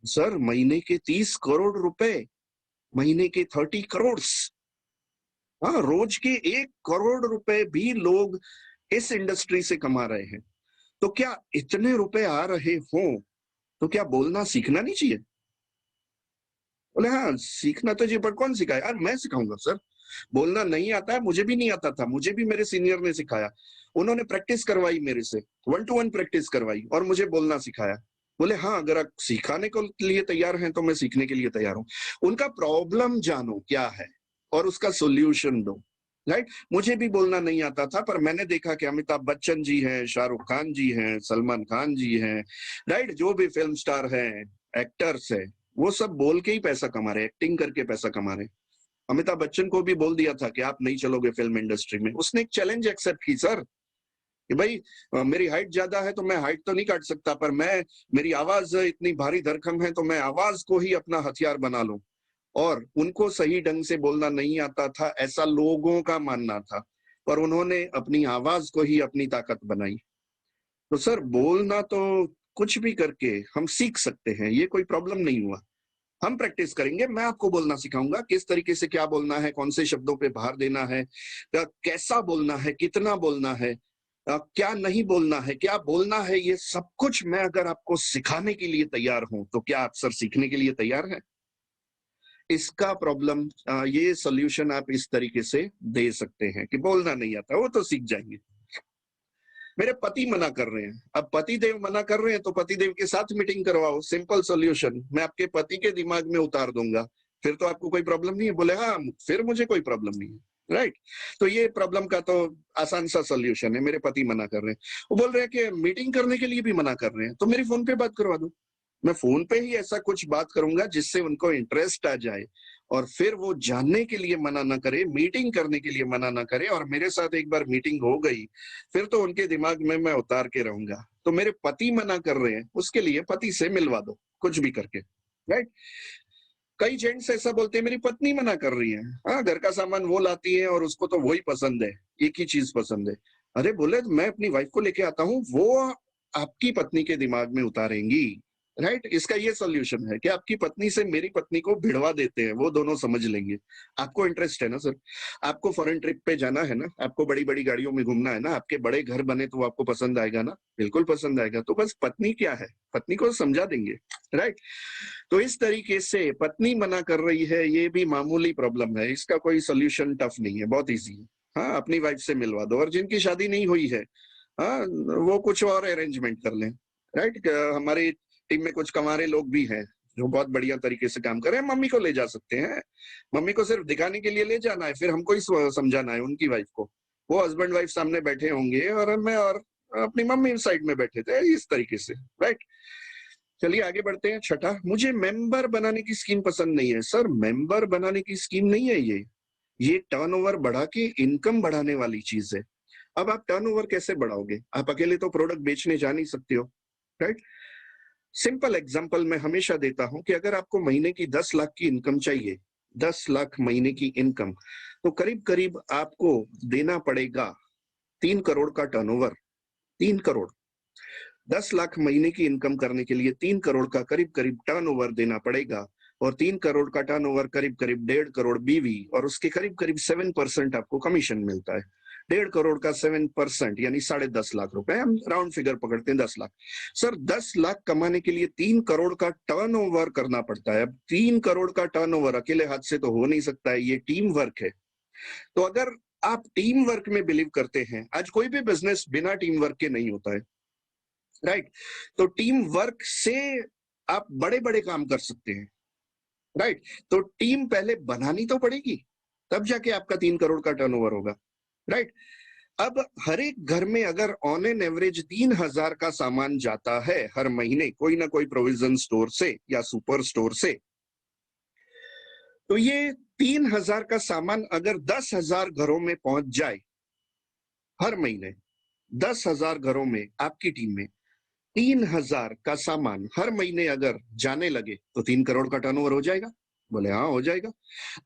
सर, महीने के 30 करोड़ रुपए, महीने के 30 करोड़। हाँ, रोज के 1 करोड़ रुपए भी लोग इस इंडस्ट्री से कमा रहे हैं। तो क्या इतने रुपए आ रहे हों तो क्या बोलना सीखना नहीं चाहिए? बोले हाँ सीखना तो चाहिए, पर कौन सिखाया? यार मैं सिखाऊंगा सर, बोलना नहीं आता है, मुझे भी नहीं आता था, मुझे भी मेरे सीनियर ने सिखाया, उन्होंने प्रैक्टिस करवाई मेरे से, 1-to-1 प्रैक्टिस करवाई और मुझे बोलना सिखाया। बोले हाँ अगर आप सिखाने के लिए तैयार हैं तो मैं सीखने के लिए तैयार हूँ। उनका प्रॉब्लम जानो क्या है और उसका सोल्यूशन दो, राइट? मुझे भी बोलना नहीं आता था, पर मैंने देखा कि अमिताभ बच्चन जी हैं, शाहरुख खान जी हैं, सलमान खान जी हैं, राइट, जो भी फिल्म स्टार हैं, एक्टर्स हैं, वो सब बोल के ही पैसा कमा रहे, एक्टिंग करके पैसा कमा रहे। अमिताभ बच्चन को भी बोल दिया था कि आप नहीं चलोगे फिल्म इंडस्ट्री में, उसने एक चैलेंज एक्सेप्ट की सर, कि भाई मेरी हाइट ज्यादा है तो मैं हाइट तो नहीं काट सकता, पर मैं, मेरी आवाज इतनी भारी धरखम है तो मैं आवाज को ही अपना हथियार बना लूं। और उनको सही ढंग से बोलना नहीं आता था, ऐसा लोगों का मानना था, पर उन्होंने अपनी आवाज को ही अपनी ताकत बनाई। तो सर बोलना तो कुछ भी करके हम सीख सकते हैं, ये कोई प्रॉब्लम नहीं हुआ। हम प्रैक्टिस करेंगे, मैं आपको बोलना सिखाऊंगा किस तरीके से क्या बोलना है, कौन से शब्दों पे भार देना है, कैसा बोलना है, कितना बोलना है, क्या नहीं बोलना है, क्या बोलना है, ये सब कुछ मैं अगर आपको सिखाने के लिए तैयार हूं तो क्या आप सर सीखने के लिए तैयार हैं? इसका प्रॉब्लम, ये सॉल्यूशन आप इस तरीके से दे सकते हैं कि बोलना नहीं आता, वो तो सीख जाएंगे। मेरे पति मना कर रहे हैं, अब पति देव मना कर रहे हैं तो पति देव के साथ मीटिंग करवाओ, सिंपल सॉल्यूशन, मैं आपके पति के दिमाग में उतार दूंगा, फिर तो आपको कोई प्रॉब्लम नहीं है। बोले हाँ फिर मुझे कोई प्रॉब्लम नहीं है, राइट? तो ये प्रॉब्लम का तो आसान सा सॉल्यूशन है, मेरे पति मना कर रहे हैं, वो बोल रहे हैं कि मीटिंग करने के लिए भी मना कर रहे हैं, तो मेरी फोन पे बात करवा दो, मैं फोन पे ही ऐसा कुछ बात करूंगा जिससे उनको इंटरेस्ट आ जाए और फिर वो जानने के लिए मना ना करे, मीटिंग करने के लिए मना ना करे, और मेरे साथ एक बार मीटिंग हो गई फिर तो उनके दिमाग में मैं उतार के रहूंगा। तो मेरे पति मना कर रहे हैं, उसके लिए पति से मिलवा दो कुछ भी करके, राइट? कई जेंट्स ऐसा बोलते हैं मेरी पत्नी मना कर रही है, हाँ घर का सामान वो लाती है और उसको तो वही पसंद है, एक ही चीज पसंद है। अरे बोले मैं अपनी वाइफ को लेके आता हूँ, वो आपकी पत्नी के दिमाग में उतारेंगी, राइट? इसका ये सॉल्यूशन है कि आपकी पत्नी से मेरी पत्नी को भिड़वा देते हैं, वो दोनों समझ लेंगे। आपको इंटरेस्ट है ना सर, आपको फॉरेन ट्रिप पे जाना है ना, आपको बड़ी बड़ी गाड़ियों में घूमना है ना, आपके बड़े घर बने तो आपको पसंद आएगा ना, बिल्कुल पसंद आएगा। तो बस पत्नी क्या है, पत्नी को समझा देंगे, राइट? तो इस तरीके से पत्नी मना कर रही है, ये भी मामूली प्रॉब्लम है, इसका कोई सोल्यूशन टफ नहीं है, बहुत इजी है। हाँ अपनी वाइफ से मिलवा दो, और जिनकी शादी नहीं हुई है, हाँ वो कुछ और अरेंजमेंट कर लें, राइट? हमारी टीम में कुछ कंवारे लोग भी हैं जो बहुत बढ़िया तरीके से काम कर रहे हैं, मम्मी को ले जा सकते हैं, मम्मी को सिर्फ दिखाने के लिए ले जाना है, फिर हमको ही समझाना है उनकी वाइफ को। वो हस्बैंड वाइफ सामने बैठे होंगे और मैं और अपनी मम्मी साइड में बैठे थे, इस तरीके से, राइट? चलिए आगे बढ़ते हैं। छठा, मुझे मेंबर बनाने की स्कीम पसंद नहीं है। सर मेंबर बनाने की स्कीम नहीं है ये टर्नओवर बढ़ा के इनकम बढ़ाने वाली चीज है। अब आप टर्नओवर कैसे बढ़ाओगे? आप अकेले तो प्रोडक्ट बेचने जा नहीं सकते हो, राइट? सिंपल एग्जांपल मैं हमेशा देता हूं कि अगर आपको महीने की 10 लाख की इनकम चाहिए, 10 लाख महीने की इनकम, तो करीब करीब आपको देना पड़ेगा 3 करोड़ का टर्नओवर। 3 करोड़, 10 लाख महीने की इनकम करने के लिए 3 करोड़ का करीब करीब टर्नओवर देना पड़ेगा, और 3 करोड़ का टर्नओवर करीब करीब 1.5 करोड़ बीवी, और उसके करीब करीब 7% आपको कमीशन मिलता है। 1.5 करोड़ का 7% यानी 10.5 लाख रुपए, हम राउंड फिगर पकड़ते हैं 10 लाख। सर 10 लाख कमाने के लिए 3 करोड़ का टर्नओवर करना पड़ता है। अब 3 करोड़ का टर्नओवर अकेले हाथ से तो हो नहीं सकता है, ये टीम वर्क है। तो अगर आप टीम वर्क में बिलीव करते हैं, आज कोई भी बिजनेस बिना टीम वर्क के नहीं होता है, राइट? तो टीम वर्क से आप बड़े बड़े काम कर सकते हैं, राइट? तो टीम पहले बनानी तो पड़ेगी, तब जाके आपका 3 करोड़ का टर्नओवर होगा, राइट? अब हर एक घर में अगर ऑन एन एवरेज 3,000 का सामान जाता है हर महीने कोई ना कोई प्रोविजन स्टोर से या सुपर स्टोर से, तो ये 3,000 का सामान अगर 10,000 घरों में पहुंच जाए हर महीने, 10,000 घरों में आपकी टीम में 3,000 का सामान हर महीने अगर जाने लगे तो 3 करोड़ का टर्नओवर हो जाएगा। बोले हाँ हो जाएगा।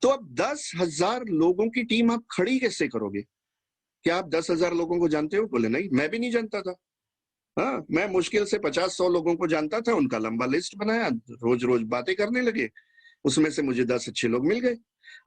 तो अब 10,000 लोगों की टीम आप खड़ी कैसे करोगे? क्या आप 10,000 लोगों को जानते हो? बोले नहीं, मैं भी नहीं जानता था। हाँ मैं मुश्किल से 50-100 लोगों को जानता था, उनका लंबा लिस्ट बनाया, रोज रोज बातें करने लगे, उसमें से मुझे 10 अच्छे लोग मिल गए।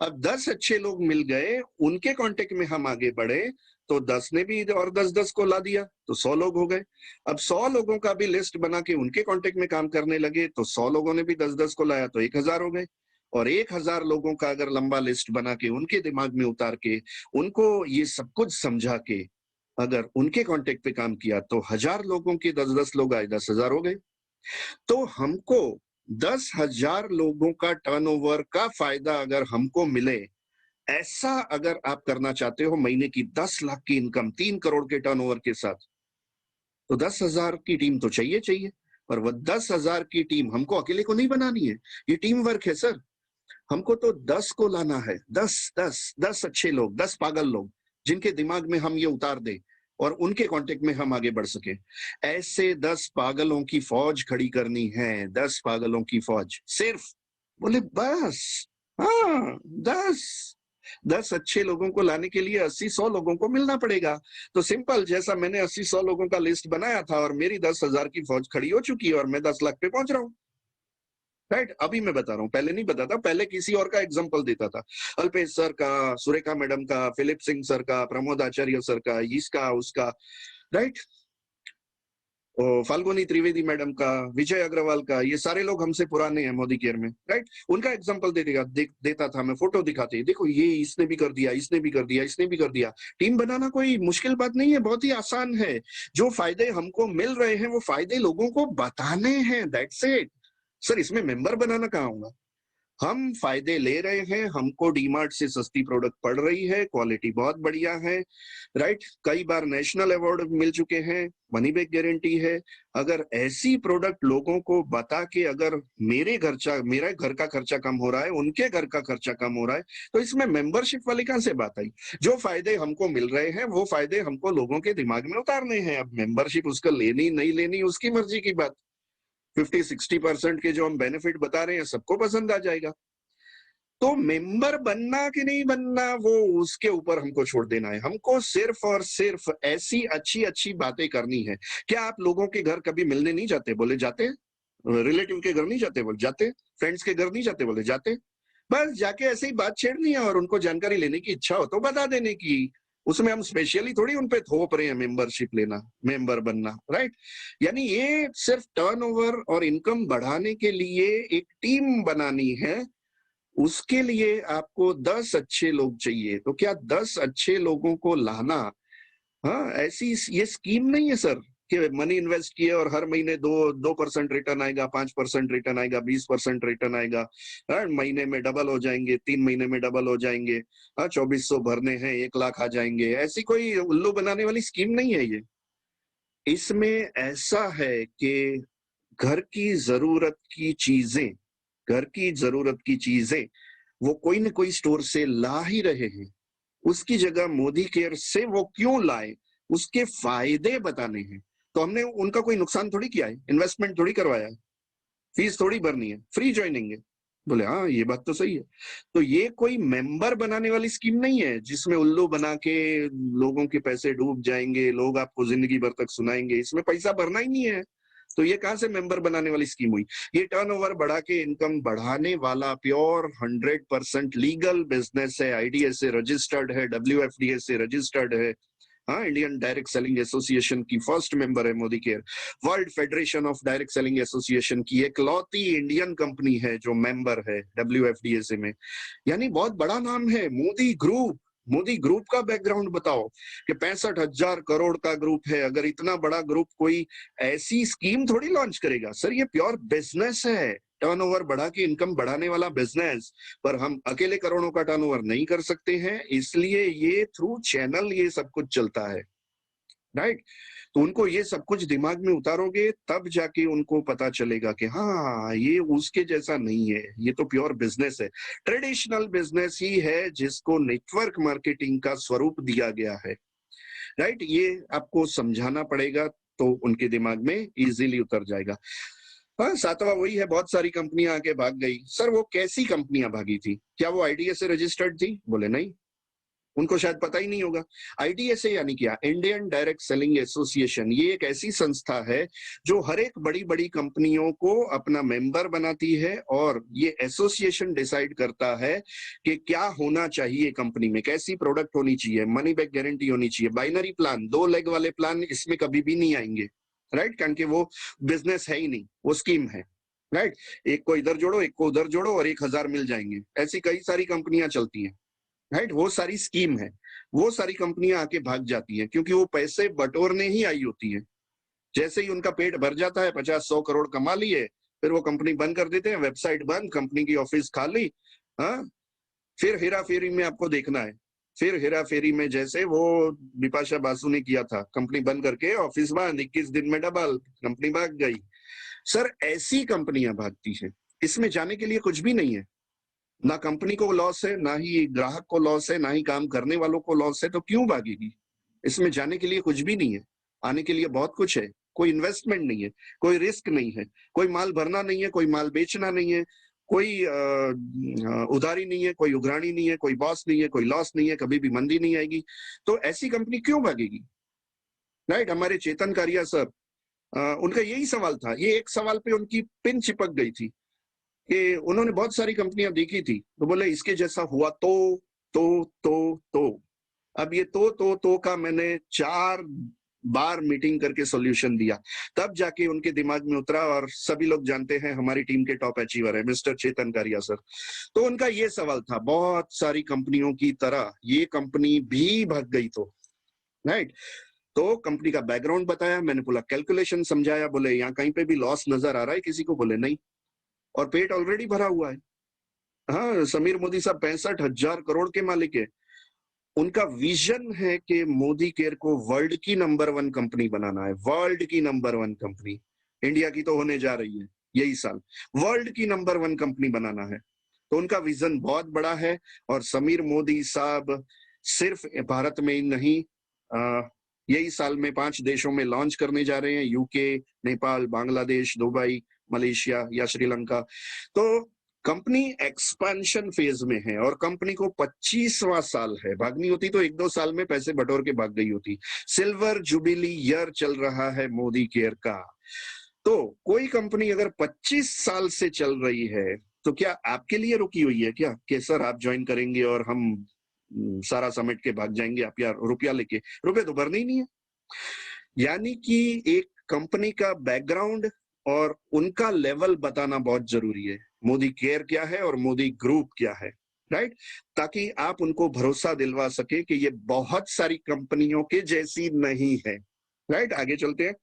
अब 10 अच्छे लोग मिल गए, उनके कांटेक्ट में हम आगे बढ़े तो 10 ने भी और 10-10 को ला दिया तो 100 लोग हो गए। अब 100 लोगों का भी लिस्ट बना के उनके कांटेक्ट में काम करने लगे तो 100 लोगों ने भी 10-10 को लाया तो 1000 हो गए। और 1000 लोगों का अगर लंबा लिस्ट बना के उनके दिमाग में उतार के उनको ये सब कुछ समझा के अगर उनके कांटेक्ट पे काम किया तो 1000 लोगों के 10-10 लोग आए, 10,000 हो गए। तो हमको 10,000 लोगों का टर्नओवर का फायदा अगर हमको मिले, ऐसा अगर आप करना चाहते हो महीने की 10 लाख की इनकम 3 करोड़ के टर्नओवर के साथ, तो 10,000 की टीम तो चाहिए चाहिए। और वो 10,000 की टीम हमको अकेले को नहीं बनानी है, ये टीम वर्क है सर। हमको तो 10 को लाना है, 10 अच्छे लोग, 10 पागल लोग जिनके दिमाग में हम ये उतार दें और उनके कांटेक्ट में हम आगे बढ़ सके। ऐसे 10 पागलों की फौज खड़ी करनी है, 10 पागलों की फौज सिर्फ। बोले बस, हाँ 10 अच्छे लोगों को लाने के लिए 80-100 लोगों को मिलना पड़ेगा। तो सिंपल, जैसा मैंने 80-100 लोगों का लिस्ट बनाया था और मेरी 10,000 की फौज खड़ी हो चुकी है और मैं 10 लाख पे पहुंच रहा हूँ। राइट, अभी मैं बता रहा हूँ, पहले नहीं बताता, पहले किसी और का एग्जांपल देता था, अल्पेश सर का, सुरेखा मैडम का, फिलिप सिंह सर का, प्रमोद आचार्य सर का, इसका उसका। राइट, फाल्गुनी त्रिवेदी मैडम का, विजय अग्रवाल का, ये सारे लोग हमसे पुराने हैं मोदी केयर में। राइट, उनका एग्जांपल देता था मैं, फोटो दिखाते, देखो ये इसने भी कर दिया, इसने भी कर दिया, इसने भी कर दिया। टीम बनाना कोई मुश्किल बात नहीं है, बहुत ही आसान है। जो फायदे हमको मिल रहे हैं वो फायदे लोगों को बताने हैं, दैट्स इट। सर इसमें मेंबर बनाना कहाँ होगा? हम फायदे ले रहे हैं, हमको डीमार्ट से सस्ती प्रोडक्ट पड़ रही है, क्वालिटी बहुत बढ़िया है। राइट, कई बार नेशनल अवार्ड मिल चुके हैं, मनी बैक गारंटी है। अगर ऐसी प्रोडक्ट लोगों को बता के अगर मेरे घर का खर्चा कम हो रहा है, उनके घर का खर्चा कम हो रहा है, तो इसमें मेंबरशिप वाली कहां से बात आई? जो फायदे हमको मिल रहे हैं वो फायदे हमको लोगों के दिमाग में उतारने हैं। अब मेंबरशिप उसका लेनी नहीं लेनी उसकी मर्जी की बात। 50-60% के जो हम बेनिफिट बता रहे हैं सबको पसंद आ जाएगा। तो मेंबर बनना कि नहीं बनना वो उसके ऊपर हमको छोड़ देना है। हमको सिर्फ और सिर्फ ऐसी अच्छी अच्छी बातें करनी है। क्या आप लोगों के घर कभी मिलने नहीं जाते? बोले जाते। रिलेटिव के घर नहीं जाते? बोले जाते। फ्रेंड्स के घर नहीं जाते? बोले जाते। बस जाके ऐसे ही बात छेड़नी है और उनको जानकारी लेने की इच्छा हो तो बता देने की। उसमें हम स्पेशली थोड़ी उनपे थोप रहे हैं मेंबरशिप लेना, मेंबर बनना। राइट, यानी ये सिर्फ टर्नओवर और इनकम बढ़ाने के लिए एक टीम बनानी है। उसके लिए आपको 10 अच्छे लोग चाहिए। तो क्या 10 अच्छे लोगों को लाना, हाँ ऐसी ये स्कीम नहीं है सर कि मनी इन्वेस्ट किए और हर महीने 2% रिटर्न आएगा, 5% रिटर्न आएगा, 20% रिटर्न आएगा, महीने में डबल हो जाएंगे, 3 महीने में डबल हो जाएंगे, 2400 भरने हैं 1 लाख आ जाएंगे। ऐसी कोई उल्लू बनाने वाली स्कीम नहीं है ये। इसमें ऐसा है कि घर की जरूरत की चीजें, घर की जरूरत की चीजें वो कोई न कोई स्टोर से ला ही रहे हैं। उसकी जगह मोदी केयर से वो क्यों लाए, उसके फायदे बताने हैं। तो हमने उनका कोई नुकसान थोड़ी किया है, इन्वेस्टमेंट थोड़ी करवाया है, फीस थोड़ी भरनी है, फ्री ज्वाइनिंग है। बोले हाँ ये बात तो सही है। तो ये कोई मेंबर बनाने वाली स्कीम नहीं है जिसमें उल्लू बना के लोगों के पैसे डूब जाएंगे, लोग आपको जिंदगी भर तक सुनाएंगे, इसमें पैसा भरना ही नहीं है। तो ये कहां से मेंबर बनाने वाली स्कीम हुई? ये टर्नओवर बढ़ा के इनकम बढ़ाने वाला प्योर 100% लीगल बिजनेस है, आईडीएस से रजिस्टर्ड है, WFDA से रजिस्टर्ड है। हाँ, इंडियन डायरेक्ट सेलिंग एसोसिएशन की फर्स्ट मेंबर है Modi care. World federation of direct selling association की एकलौती इंडियन कंपनी है जो मेंबर है WFDA में। यानी बहुत बड़ा नाम है मोदी ग्रुप। मोदी ग्रुप का बैकग्राउंड बताओ कि 65,000 करोड़ का ग्रुप है। अगर इतना बड़ा ग्रुप कोई ऐसी स्कीम थोड़ी लॉन्च करेगा सर, ये प्योर बिजनेस है, टर्नओवर बढ़ा के इनकम बढ़ाने वाला बिजनेस। पर हम अकेले करोड़ों का टर्नओवर नहीं कर सकते हैं, इसलिए ये थ्रू चैनल ये सब कुछ चलता है। राइट, तो उनको ये सब कुछ दिमाग में उतारोगे तब जाके उनको पता चलेगा कि हाँ ये उसके जैसा नहीं है, ये तो प्योर बिजनेस है, ट्रेडिशनल बिजनेस ही है जिसको नेटवर्क मार्केटिंग का स्वरूप दिया गया है। राइट, ये आपको समझाना पड़ेगा तो उनके दिमाग में इजीली उतर जाएगा। हाँ, सातवां वही है, बहुत सारी कंपनियां आके भाग गई। सर वो कैसी कंपनियां भागी थी? क्या वो आईडीए से रजिस्टर्ड थी? बोले नहीं। उनको शायद पता ही नहीं होगा। आईडीएसए यानी क्या? Indian direct selling association. ये एक ऐसी संस्था है जो हर एक बड़ी-बड़ी कंपनियों को अपना मेंबर बनाती है और ये एसोसिएशन डिसाइड करता है कि क्या होना चाहिए कंपनी में, कैसी प्रोडक्ट होनी चाहिए, मनी बैक गारंटी होनी चाहिए। बाइनरी प्लान, 2 लेग वाले प्लान इसमें कभी भी नहीं आएंगे, राइट? कारण कि वो बिजनेस है ही नहीं, वो स्कीम है, राइट? एक को इधर जोड़ो, एक को उधर जोड़ो और 1000 मिल जाएंगे। ऐसी कई सारी कंपनियां चलती हैं, राइट? वो सारी स्कीम है। वो सारी कंपनियां आके भाग जाती हैं क्योंकि वो पैसे बटोरने ही आई होती हैं। जैसे ही उनका पेट भर जाता है, 50-100 करोड़ कमा लिए, फिर वो कंपनी बंद कर देते हैं, वेबसाइट बंद, कंपनी की ऑफिस खाली। हाँ, फिर हेरा फेरी में आपको देखना है। फिर हेरा फेरी में जैसे वो बिपाशा बासु ने किया था, कंपनी बंद करके ऑफिस बंद, 21 दिन में डबल, कंपनी भाग गई। सर, ऐसी कंपनियां भागती हैं। इसमें जाने के लिए कुछ भी नहीं है। ना कंपनी को लॉस है, ना ही ग्राहक को लॉस है, ना ही काम करने वालों को लॉस है, तो क्यों भागेगी? इसमें जाने के लिए कुछ भी नहीं है। आने के लिए बहुत कुछ है। कोई इन्वेस्टमेंट नहीं है, कोई रिस्क नहीं है, कोई माल भरना नहीं है, कोई माल बेचना नहीं है, कोई उधारी नहीं है, कोई उघराणी नहीं है, कोई बॉस नहीं है, कोई लॉस नहीं है, कभी भी मंदी नहीं आएगी। तो ऐसी कंपनी क्यों भागेगी? राइट? हमारे चेतन कारिया सर, उनका यही सवाल था। ये एक सवाल पे उनकी पिन चिपक गई थी कि उन्होंने बहुत सारी कंपनियां देखी थी, तो बोले इसके जैसा हुआ तो। अब ये तो का मैंने 4 बार मीटिंग करके सॉल्यूशन दिया, तब जाके उनके दिमाग में उतरा। और सभी लोग जानते हैं हमारी टीम के टॉप अचीवर है मिस्टर चेतन कारिया सर। तो उनका ये सवाल था, बहुत सारी कंपनियों की तरह ये कंपनी भी भाग गई तो, राइट? तो कंपनी का बैकग्राउंड बताया, मैंने पूरा कैलकुलेशन समझाया। बोले यहाँ कहीं पे भी लॉस नजर आ रहा है किसी को? बोले नहीं, और पेट ऑलरेडी भरा हुआ है। हाँ, समीर मोदी साहब 65,000 करोड़ के मालिक है। उनका विजन है कि मोदी केयर को वर्ल्ड की नंबर 1 कंपनी बनाना है। वर्ल्ड की नंबर 1 कंपनी, इंडिया की तो होने जा रही है यही साल, वर्ल्ड की नंबर 1 कंपनी बनाना है। तो उनका विजन बहुत बड़ा है। और समीर मोदी साहब सिर्फ भारत में ही नहीं, यही साल में 5 देशों में लॉन्च करने जा रहे हैं, UK, Nepal, Bangladesh, Dubai, Malaysia या श्रीलंका। तो कंपनी एक्सपेंशन फेज में है और कंपनी को 25वां साल है। भागनी होती तो 1-2 साल में पैसे बटोर के भाग गई होती। सिल्वर जुबिली ईयर चल रहा है मोदी केयर का। तो कोई कंपनी अगर 25 साल से चल रही है, तो क्या आपके लिए रुकी हुई है क्या कि सर आप ज्वाइन करेंगे और हम सारा समेट के भाग जाएंगे आप यार रुपया लेके? रुपए तो भरने ही नहीं है। यानी कि एक कंपनी का बैकग्राउंड और उनका लेवल बताना बहुत जरूरी है। मोदी केयर क्या है और मोदी ग्रुप क्या है, राइट? ताकि आप उनको भरोसा दिलवा सके कि ये बहुत सारी कंपनियों के जैसी नहीं है, राइट? आगे चलते हैं।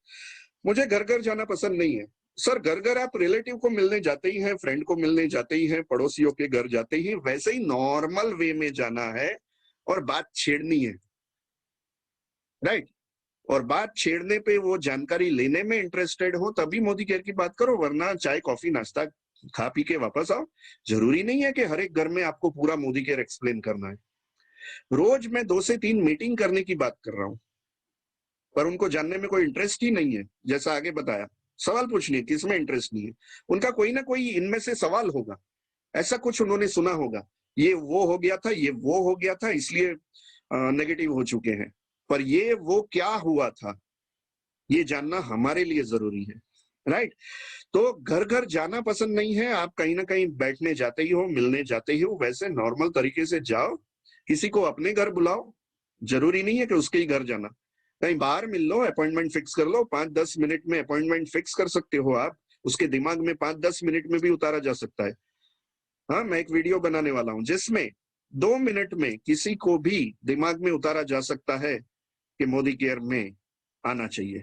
मुझे घर घर जाना पसंद नहीं है। सर, घर घर आप रिलेटिव को मिलने जाते ही हैं, फ्रेंड को मिलने जाते ही हैं, पड़ोसियों के घर जाते ही, वैसे ही नॉर्मल वे में जाना है और बात छेड़नी है, राइट? और बात छेड़ने पे वो जानकारी लेने में इंटरेस्टेड हो तभी मोदी केयर की बात करो, वरना चाय कॉफी नाश्ता खा पी के वापस आओ। जरूरी नहीं है कि हर एक घर में आपको पूरा मोदी केयर एक्सप्लेन करना है। रोज मैं 2 से 3 मीटिंग करने की बात कर रहा हूं, पर उनको जानने में कोई इंटरेस्ट ही नहीं है। जैसा आगे बताया, सवाल पूछनी है, किसमें इंटरेस्ट नहीं है? उनका कोई ना कोई इनमें से सवाल होगा, ऐसा कुछ उन्होंने सुना होगा, ये वो हो गया था, ये वो हो गया था, इसलिए नेगेटिव हो चुके हैं। पर ये वो क्या हुआ था, ये जानना हमारे लिए जरूरी है, राइट? तो घर घर जाना पसंद नहीं है, आप कहीं ना कहीं बैठने जाते ही हो, मिलने जाते ही हो, वैसे नॉर्मल तरीके से जाओ, किसी को अपने घर बुलाओ। जरूरी नहीं है कि उसके ही घर जाना, कहीं बाहर मिल लो, अपॉइंटमेंट फिक्स कर लो। 5-10 मिनट में अपॉइंटमेंट फिक्स कर सकते हो आप। उसके दिमाग में 5-10 मिनट में भी उतारा जा सकता है। हाँ, मैं एक वीडियो बनाने वाला हूं जिसमें 2 मिनट में किसी को भी दिमाग में उतारा जा सकता है कि मोदी केयर में आना चाहिए,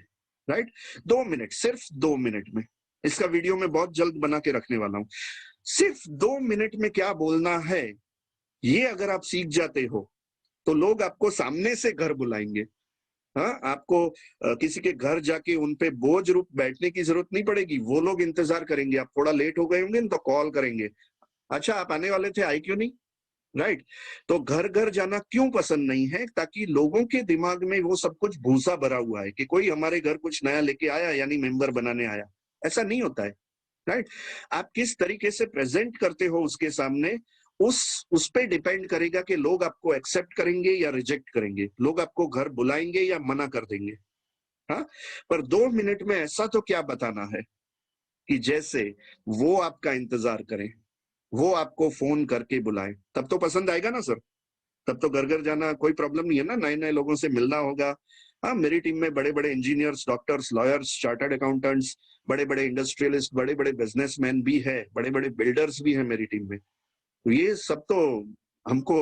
राइट? 2 मिनट, सिर्फ 2 मिनट में। इसका वीडियो मैं बहुत जल्द बना के रखने वाला हूं। सिर्फ 2 मिनट में क्या बोलना है, ये अगर आप सीख जाते हो तो लोग आपको सामने से घर बुलाएंगे। हाँ, आपको किसी के घर जाके उन पे बोझ रूप बैठने की जरूरत नहीं पड़ेगी। वो लोग इंतजार करेंगे, आप थोड़ा लेट हो गए होंगे तो कॉल करेंगे, अच्छा आप आने वाले थे, आए क्यों नहीं, राइट? तो घर घर जाना क्यों पसंद नहीं है? ताकि लोगों के दिमाग में वो सब कुछ भूसा भरा हुआ है कि कोई हमारे घर कुछ नया लेके आया यानी मेंबर बनाने आया। ऐसा नहीं होता है, राइट? आप किस तरीके से प्रेजेंट करते हो उसके सामने, उस पे डिपेंड करेगा कि लोग आपको एक्सेप्ट करेंगे या रिजेक्ट करेंगे, लोग आपको घर बुलाएंगे या मना कर देंगे। हाँ, पर 2 मिनट में ऐसा तो क्या बताना है कि जैसे वो आपका इंतजार करें, वो आपको फोन करके बुलाएं, तब तो पसंद आएगा ना सर। तब तो घर घर जाना कोई प्रॉब्लम नहीं है ना, नए नए लोगों से मिलना होगा। हाँ, मेरी टीम में बड़े बड़े engineers, doctors, lawyers, chartered accountants, बड़े बड़े इंडस्ट्रियलिस्ट, बड़े बड़े बिजनेसमैन भी है, बड़े बड़े बिल्डर्स भी हैं मेरी टीम में। तो ये सब तो हमको,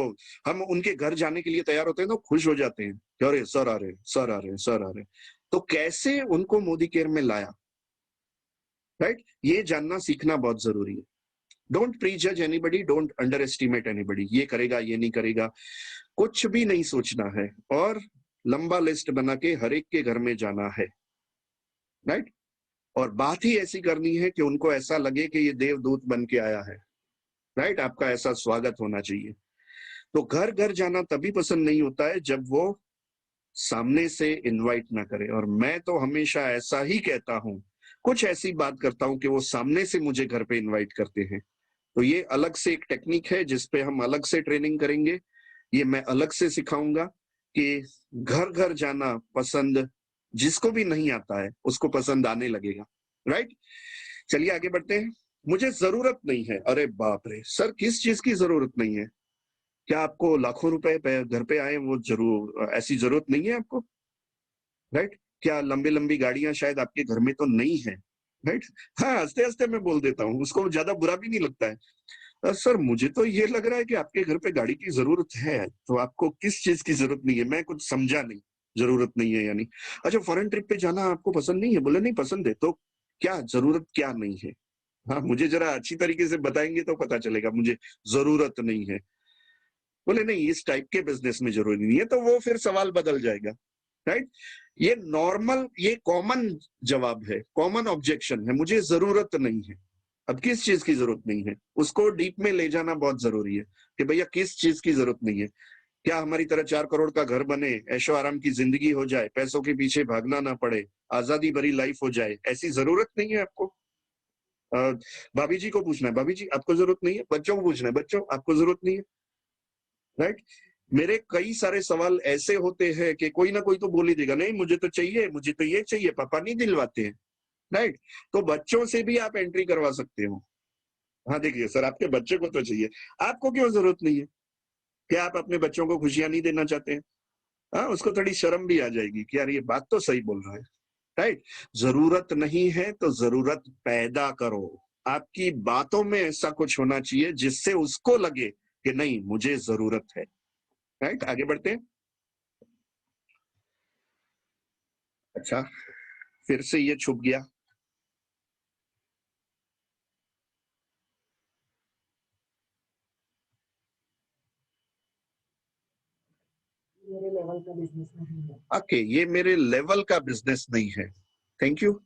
हम उनके घर जाने के लिए तैयार होते हैं तो खुश हो जाते हैं कि अरे सर आ रहे हैं, सर आ रहे हैं, सर आ रहे हैं। तो कैसे उनको मोदी केयर में लाया, राइट, ये जानना सीखना बहुत जरूरी है। डोंट प्री जज anybody, don't under estimate anybody. ये करेगा, ये नहीं करेगा, कुछ भी नहीं सोचना है और लंबा लिस्ट बना के हर एक के घर में जाना है, राइट। और बात ही ऐसी करनी है कि उनको ऐसा लगे कि ये देवदूत बन के आया है, राइट। आपका ऐसा स्वागत होना चाहिए। तो घर घर जाना तभी पसंद नहीं होता है जब वो सामने से इनवाइट ना करे। और मैं तो हमेशा ऐसा ही कहता हूं, कुछ ऐसी बात करता हूं कि वो सामने से मुझे घर पे इनवाइट करते हैं। तो ये अलग से एक टेक्निक है जिसपे हम अलग से ट्रेनिंग करेंगे। ये मैं अलग से सिखाऊंगा कि घर घर जाना पसंद जिसको भी नहीं आता है उसको पसंद आने लगेगा, राइट। चलिए आगे बढ़ते हैं। मुझे जरूरत नहीं है, अरे बाप रे सर, किस चीज की जरूरत नहीं है? क्या आपको लाखों रुपए घर पे आए वो जरूर, ऐसी जरूरत नहीं है आपको, राइट। क्या लंबी लंबी गाड़ियां शायद आपके घर में तो नहीं है, राइट। हाँ, हंसते हंसते मैं बोल देता हूँ, उसको ज्यादा बुरा भी नहीं लगता है। सर मुझे तो ये लग रहा है कि आपके घर पे गाड़ी की जरूरत है, तो आपको किस चीज की जरूरत नहीं है? मैं कुछ समझा नहीं, जरूरत नहीं है यानी। अच्छा, फॉरेन ट्रिप पे जाना आपको पसंद नहीं है? बोले नहीं पसंद है। तो क्या जरूरत क्या नहीं है? हाँ, मुझे जरा अच्छी तरीके से बताएंगे तो पता चलेगा मुझे जरूरत नहीं है। बोले नहीं, इस टाइप के बिजनेस में जरूरी नहीं है, तो वो फिर सवाल बदल जाएगा, राइट। ये नॉर्मल, ये कॉमन जवाब है, कॉमन ऑब्जेक्शन है, मुझे जरूरत नहीं है। अब किस चीज की जरूरत नहीं है, उसको डीप में ले जाना बहुत जरूरी है कि भैया किस चीज की जरूरत नहीं है। क्या हमारी तरह 4 करोड़ का घर बने, ऐशो आराम की जिंदगी हो जाए, पैसों के पीछे भागना ना पड़े, आजादी भरी लाइफ हो जाए, ऐसी जरूरत नहीं है आपको। भाभी जी को पूछना है, भाभी जी आपको जरूरत नहीं है। बच्चों को पूछना है, बच्चों आपको जरूरत नहीं है, राइट। मेरे कई सारे सवाल ऐसे होते हैं कि कोई ना कोई तो बोल ही देगा, नहीं मुझे तो चाहिए, मुझे तो ये चाहिए, पापा नहीं दिलवाते हैं, राइट। तो बच्चों से भी आप एंट्री करवा सकते हो। हाँ देखिए सर, आपके बच्चे को तो चाहिए, आपको क्यों जरूरत नहीं है? क्या आप अपने बच्चों को खुशियां नहीं देना चाहते हैं? हाँ, उसको थोड़ी शर्म भी आ जाएगी कि यार ये बात तो सही बोल रहा है, राइट। जरूरत नहीं है तो जरूरत पैदा करो। आपकी बातों में ऐसा कुछ होना चाहिए जिससे उसको लगे कि नहीं मुझे जरूरत है, राइट। आगे बढ़ते हैं। अच्छा, फिर से ये छुप गया। मेरे लेवल का बिजनेस नहीं है। ओके, ये मेरे लेवल का बिजनेस नहीं है, थैंक यू।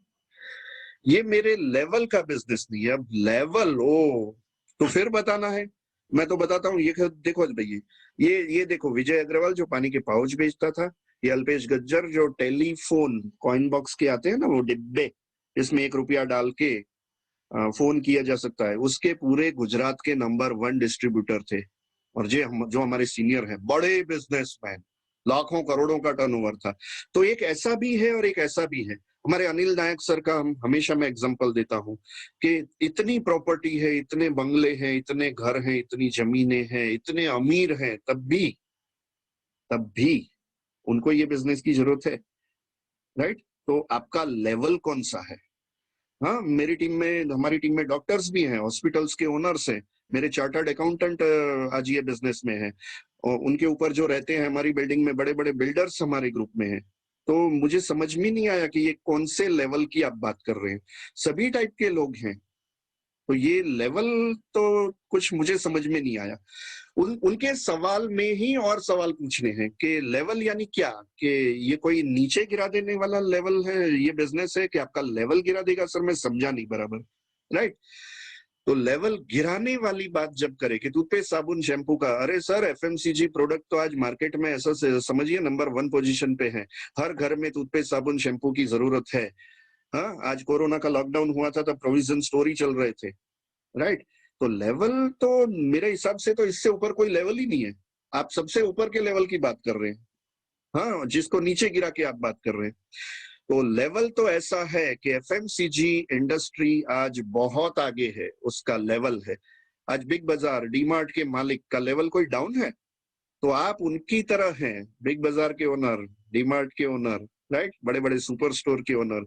ये मेरे लेवल का बिजनेस नहीं है। अब लेवल, ओ तो फिर बताना है। मैं तो बताता हूँ, ये देखो भैया, ये देखो, विजय अग्रवाल जो पानी के पाउच बेचता था, ये अल्पेश गज्जर जो टेलीफोन कॉइन बॉक्स के आते हैं ना वो डिब्बे, इसमें 1 रुपया डाल के फोन किया जा सकता है, उसके पूरे गुजरात के नंबर 1 डिस्ट्रीब्यूटर थे। और जो हमारे सीनियर हैं, बड़े बिजनेसमैन, लाखों करोड़ों का टर्नओवर था। तो एक ऐसा भी है और एक ऐसा भी है। हमारे अनिल नायक सर का हम हमेशा मैं एग्जांपल देता हूँ कि इतनी प्रॉपर्टी है, इतने बंगले हैं, इतने घर हैं, इतनी जमीनें हैं, इतने अमीर हैं, तब भी उनको ये बिजनेस की जरूरत है, राइट। तो आपका लेवल कौन सा है? हाँ, मेरी टीम में, हमारी टीम में डॉक्टर्स भी हैं, हॉस्पिटल्स के ओनर्स हैं, मेरे चार्टर्ड अकाउंटेंट आज ये बिजनेस में हैं, और उनके ऊपर जो रहते हैं हमारी बिल्डिंग में बड़े बड़े बिल्डर्स हमारे ग्रुप में हैं। तो मुझे समझ में नहीं आया कि ये कौन से लेवल की आप बात कर रहे हैं। सभी टाइप के लोग हैं, तो ये लेवल तो कुछ मुझे समझ में नहीं आया। उनके सवाल में ही और सवाल पूछने हैं कि लेवल यानी क्या, कि ये कोई नीचे गिरा देने वाला लेवल है, ये बिजनेस है कि आपका लेवल गिरा देगा? सर मैं समझा नहीं बराबर, राइट। तो लेवल गिराने वाली बात जब करे कि टूथपेस्ट साबुन शैम्पू का, अरे सर एफएमसीजी प्रोडक्ट तो आज मार्केट में ऐसा समझिए नंबर 1 पोजीशन पे है। हर घर में टूथपेस्ट साबुन शैम्पू की जरूरत है। हाँ, आज कोरोना का लॉकडाउन हुआ था तब प्रोविजन स्टोर ही चल रहे थे, राइट। तो लेवल तो मेरे हिसाब से तो इससे ऊपर कोई लेवल ही नहीं है। आप सबसे ऊपर के लेवल की बात कर रहे हैं। हाँ, जिसको नीचे गिरा के आप बात कर रहे हैं। तो लेवल तो ऐसा है कि एफएमसीजी इंडस्ट्री आज बहुत आगे है, उसका लेवल है। आज बिग बाजार, डीमार्ट के मालिक का लेवल कोई डाउन है? तो आप उनकी तरह हैं, बिग बाजार के ओनर, डीमार्ट के ओनर, राइट? बड़े-बड़े सुपर स्टोर के ओनर।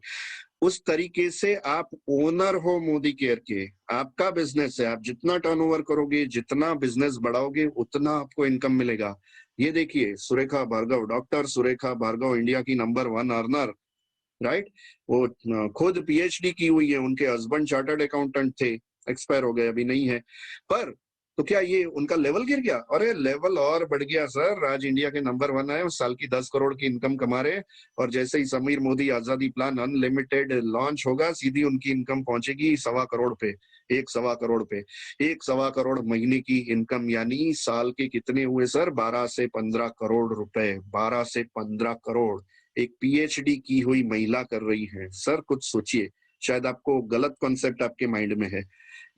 उस तरीके से आप ओनर हो मोदी केयर के। आपका बिज़नेस है, आप जितना टर्नओवर करोगे, जितना बिज़नेस बढ़ाओगे, उतना आपको इनकम मिलेगा। ये देखिए सुरेखा भार्गव, डॉक्टर सुरेखा भार्गव इंडिया की नंबर 1 अर्नर, राइट? वो खुद पीएचडी की हुई है, उनके हस्बैंड चार्टर्ड अकाउंटेंट थे, एक्सपायर हो गए, अभी नहीं है। पर तो क्या ये उनका लेवल गिर गया? अरे लेवल और बढ़ गया सर। आज इंडिया के नंबर 1 आए, साल की 10 करोड़ की इनकम कमा रहे हैं, और जैसे ही समीर मोदी आजादी प्लान अनलिमिटेड लॉन्च होगा, सीधी उनकी इनकम पहुंचेगी 1.25 करोड़ पे, 1.25 करोड़ पे। 1.25 करोड़ महीने की इनकम, यानी साल के कितने हुए सर? 12 से 15 करोड़ रुपए। 12 से 15 करोड़ एक पीएचडी की हुई महिला कर रही है। सर कुछ सोचिए, शायद आपको गलत कॉन्सेप्ट आपके माइंड में है।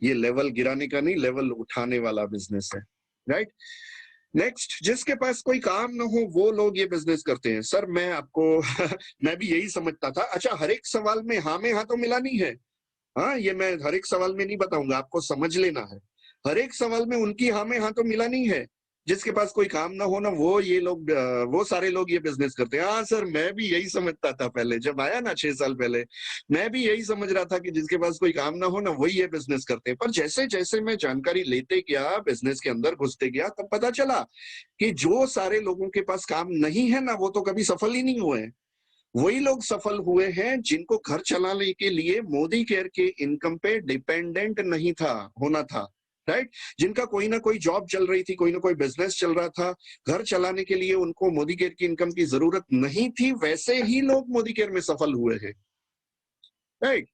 ये लेवल गिराने का नहीं, लेवल उठाने वाला बिजनेस है, राइट? नेक्स्ट, जिसके पास कोई काम ना हो वो लोग ये बिजनेस करते हैं। सर मैं आपको मैं भी यही समझता था। अच्छा, हर एक सवाल में हाँ में हाँ तो मिला नहीं है। हाँ, ये मैं हर एक सवाल में नहीं बताऊंगा, आपको समझ लेना है। हर एक सवाल में उनकी हाँ में हाँ तो मिला नहीं है। जिसके पास कोई काम ना हो ना, वो ये लोग वो सारे लोग ये बिजनेस करते हैं। हाँ सर, मैं भी यही समझता था पहले, जब आया ना 6 साल पहले, मैं भी यही समझ रहा था कि जिसके पास कोई काम ना हो ना, वही ये बिजनेस करते हैं। पर जैसे जैसे मैं जानकारी लेते गया, बिजनेस के अंदर घुसते गया, तब पता चला कि जो सारे लोगों के पास काम नहीं है ना, वो तो कभी सफल ही नहीं हुए हैं। वही लोग सफल हुए हैं जिनको घर चलाने के लिए मोदी केयर के इनकम पे डिपेंडेंट नहीं था होना था, राइट? जिनका कोई ना कोई जॉब चल रही थी, कोई ना कोई बिजनेस चल रहा था, घर चलाने के लिए उनको मोदी केयर की इनकम की जरूरत नहीं थी, वैसे ही लोग मोदी केयर में सफल हुए हैं, राइट?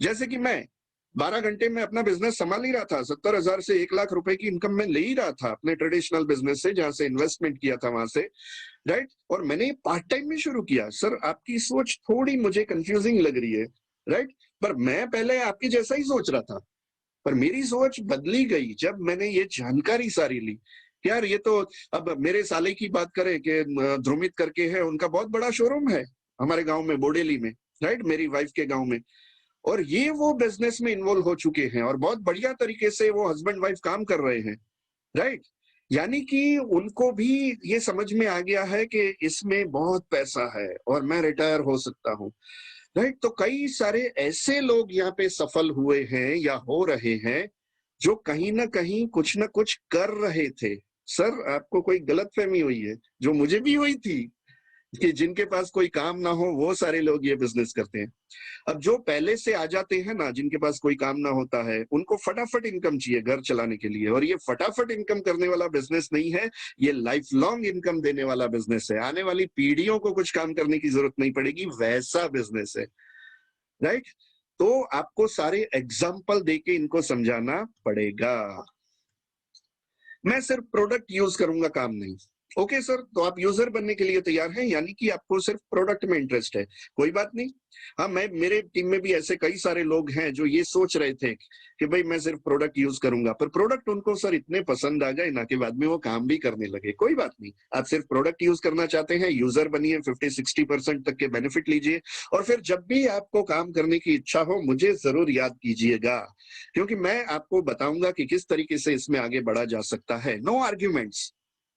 जैसे कि मैं 12 घंटे में अपना बिजनेस संभाल ही रहा था। 70,000 से 1 लाख रुपए की इनकम मैं ले ही रहा था अपने ट्रेडिशनल बिजनेस से, जहां से इन्वेस्टमेंट किया था वहां से, राइट? और मैंने पार्ट टाइम में शुरू किया। सर आपकी सोच थोड़ी मुझे कंफ्यूजिंग लग रही है, राइट? पर मैं पहले आपके जैसा ही सोच रहा था, पर मेरी सोच बदली गई जब मैंने ये जानकारी सारी ली। यार ये तो, अब मेरे साले की बात करें कि ध्रुमित करके है, उनका बहुत बड़ा शोरूम है हमारे गांव में, बोडेली में, राइट? मेरी वाइफ के गांव में। और ये वो बिजनेस में इन्वॉल्व हो चुके हैं और बहुत बढ़िया तरीके से वो हस्बैंड वाइफ काम कर रहे हैं, राइट? यानी कि उनको भी ये समझ में आ गया है कि इसमें बहुत पैसा है और मैं रिटायर हो सकता हूँ, राइट? तो कई सारे ऐसे लोग यहाँ पे सफल हुए हैं या हो रहे हैं, जो कहीं ना कहीं कुछ ना कुछ कर रहे थे। सर आपको कोई गलतफहमी हुई है, जो मुझे भी हुई थी, कि जिनके पास कोई काम ना हो वो सारे लोग ये बिजनेस करते हैं। अब जो पहले से आ जाते हैं ना, जिनके पास कोई काम ना होता है, उनको फटाफट इनकम चाहिए घर चलाने के लिए, और ये फटाफट इनकम करने वाला बिजनेस नहीं है, ये लाइफ लॉन्ग इनकम देने वाला बिजनेस है। आने वाली पीढ़ियों को कुछ काम करने की जरूरत नहीं पड़ेगी, वैसा बिजनेस है, राइट? तो आपको सारे एग्जाम्पल देके इनको समझाना पड़ेगा। मैं सिर्फ प्रोडक्ट यूज करूंगा, काम नहीं। ओके सर, तो आप यूजर बनने के लिए तैयार हैं, यानी कि आपको सिर्फ प्रोडक्ट में इंटरेस्ट है। कोई बात नहीं। हाँ, मैं, मेरे टीम में भी ऐसे कई सारे लोग हैं जो ये सोच रहे थे कि भाई मैं सिर्फ प्रोडक्ट यूज करूंगा, पर प्रोडक्ट उनको सर इतने पसंद आ गए ना कि बाद में वो काम भी करने लगे। कोई बात नहीं, आप सिर्फ प्रोडक्ट यूज करना चाहते हैं, यूजर बनिए, 50-60% तक के बेनिफिट लीजिए, और फिर जब भी आपको काम करने की इच्छा हो मुझे जरूर याद कीजिएगा, क्योंकि मैं आपको बताऊंगा कि किस तरीके से इसमें आगे बढ़ा जा सकता है। No arguments,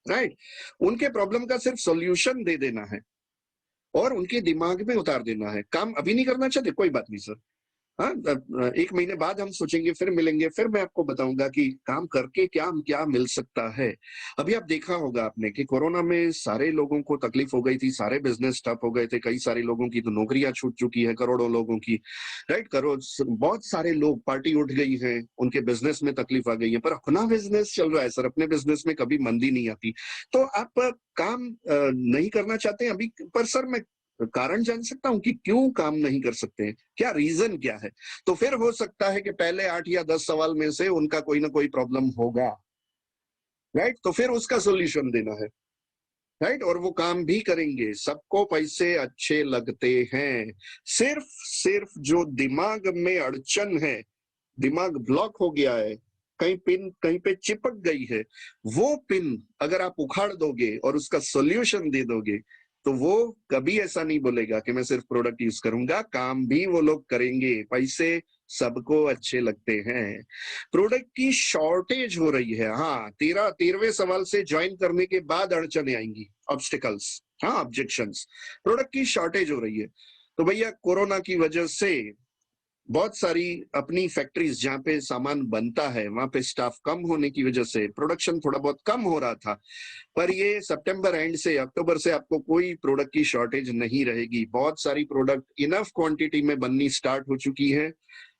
right? उनके प्रॉब्लम का सिर्फ सॉल्यूशन दे देना है और उनके दिमाग में उतार देना है। काम अभी नहीं करना चाहते, कोई बात नहीं सर। हाँ, 1 महीने बाद हम सोचेंगे, फिर मिलेंगे, फिर मैं आपको बताऊंगा कि काम करके क्या क्या मिल सकता है। अभी आप देखा होगा आपने कि कोरोना में सारे लोगों को तकलीफ हो गई थी, सारे बिजनेस ठप हो गए थे, कई सारे लोगों की तो नौकरियां छूट चुकी है, करोड़ों लोगों की, राइट? करोड़, बहुत सारे लोग, पार्टी उठ गई है, उनके बिजनेस में तकलीफ आ गई है, पर अपना बिजनेस चल रहा है सर। अपने बिजनेस में कभी मंदी नहीं आती। तो आप काम नहीं करना चाहते हैं अभी, पर सर मैं कारण जान सकता हूं कि क्यों काम नहीं कर सकते हैं? क्या रीजन क्या है? तो फिर हो सकता है कि पहले 8 या 10 सवाल में से उनका कोई ना कोई प्रॉब्लम होगा, राइट? तो फिर उसका सॉल्यूशन देना है, राइट? और वो काम भी करेंगे। सबको पैसे अच्छे लगते हैं, सिर्फ सिर्फ जो दिमाग में अड़चन है, दिमाग ब्लॉक हो गया है, कहीं पिन कहीं पे चिपक गई है, वो पिन अगर आप उखाड़ दोगे और उसका सॉल्यूशन दे दोगे, तो वो कभी ऐसा नहीं बोलेगा कि मैं सिर्फ प्रोडक्ट यूज करूंगा, काम भी वो लोग करेंगे। पैसे सबको अच्छे लगते हैं। प्रोडक्ट की शॉर्टेज हो रही है। हाँ, 13वें सवाल से ज्वाइन करने के बाद अड़चने आएंगी, ऑब्स्टिकल्स, हाँ, ऑब्जेक्शंस। प्रोडक्ट की शॉर्टेज हो रही है, तो भैया कोरोना की वजह से बहुत सारी अपनी फैक्ट्रीज जहां पे सामान बनता है वहां पे स्टाफ कम होने की वजह से प्रोडक्शन थोड़ा बहुत कम हो रहा था। पर ये सितंबर एंड से अक्टूबर से आपको कोई प्रोडक्ट की शॉर्टेज नहीं रहेगी। बहुत सारी प्रोडक्ट इनफ क्वांटिटी में बननी स्टार्ट हो चुकी है।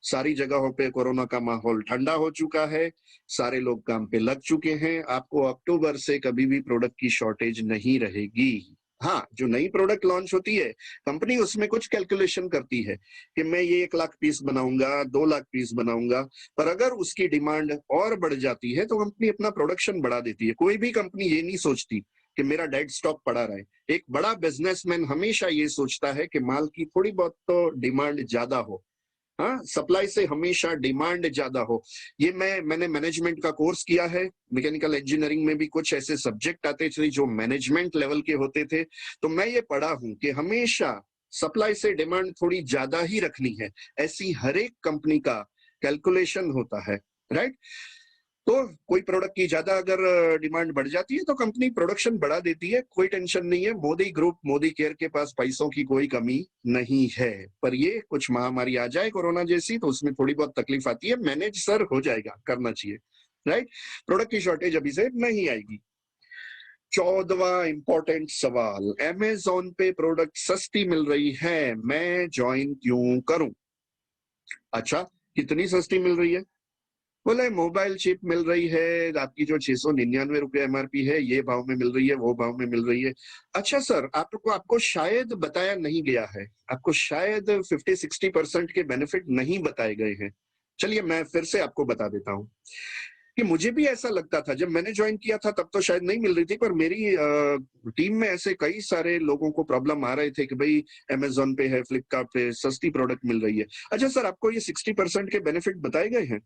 सारी जगहों पे कोरोना का माहौल ठंडा हो चुका है, सारे लोग काम पे लग चुके हैं। आपको अक्टूबर से कभी भी प्रोडक्ट की शॉर्टेज नहीं रहेगी। हाँ, जो नई प्रोडक्ट लॉन्च होती है, कंपनी उसमें कुछ कैलकुलेशन करती है कि मैं ये 1 लाख पीस बनाऊंगा, 2 लाख पीस बनाऊंगा। पर अगर उसकी डिमांड और बढ़ जाती है तो कंपनी अपना प्रोडक्शन बढ़ा देती है। कोई भी कंपनी ये नहीं सोचती कि मेरा डेड स्टॉक पड़ा रहे। एक बड़ा बिजनेसमैन हमेशा ये सोचता है कि माल की थोड़ी बहुत तो डिमांड ज्यादा हो। हाँ, सप्लाई से हमेशा डिमांड ज्यादा हो। ये मैंने मैनेजमेंट का कोर्स किया है। मैकेनिकल इंजीनियरिंग में भी कुछ ऐसे सब्जेक्ट आते थे जो मैनेजमेंट लेवल के होते थे, तो मैं ये पढ़ा हूं कि हमेशा सप्लाई से डिमांड थोड़ी ज्यादा ही रखनी है। ऐसी हर एक कंपनी का कैलकुलेशन होता है, राइट। तो कोई प्रोडक्ट की ज्यादा अगर डिमांड बढ़ जाती है तो कंपनी प्रोडक्शन बढ़ा देती है, कोई टेंशन नहीं है। मोदी ग्रुप, मोदी केयर के पास पैसों की कोई कमी नहीं है। पर ये कुछ महामारी आ जाए कोरोना जैसी तो उसमें थोड़ी बहुत तकलीफ आती है। मैनेज सर हो जाएगा, करना चाहिए, राइट। प्रोडक्ट की शॉर्टेज अभी से नहीं आएगी। 14वां इंपॉर्टेंट सवाल, अमेजोन पे प्रोडक्ट सस्ती मिल रही है, मैं ज्वाइन क्यों करूं? अच्छा, कितनी सस्ती मिल रही है? बोले मोबाइल चिप मिल रही है आपकी, जो 699 रुपये एमआरपी है, ये भाव में मिल रही है, वो भाव में मिल रही है। अच्छा सर, आपको शायद बताया नहीं गया है, आपको शायद 50-60% के बेनिफिट नहीं बताए गए हैं। चलिए मैं फिर से आपको बता देता हूँ कि मुझे भी ऐसा लगता था जब मैंने ज्वाइन किया था, तब तो शायद नहीं मिल रही थी। पर मेरी टीम में ऐसे कई सारे लोगों को प्रॉब्लम आ रहे थे कि भाई अमेजोन पे है, फ्लिपकार्ट पे सस्ती प्रोडक्ट मिल रही है। अच्छा सर, आपको ये 60% के बेनिफिट बताए गए हैं?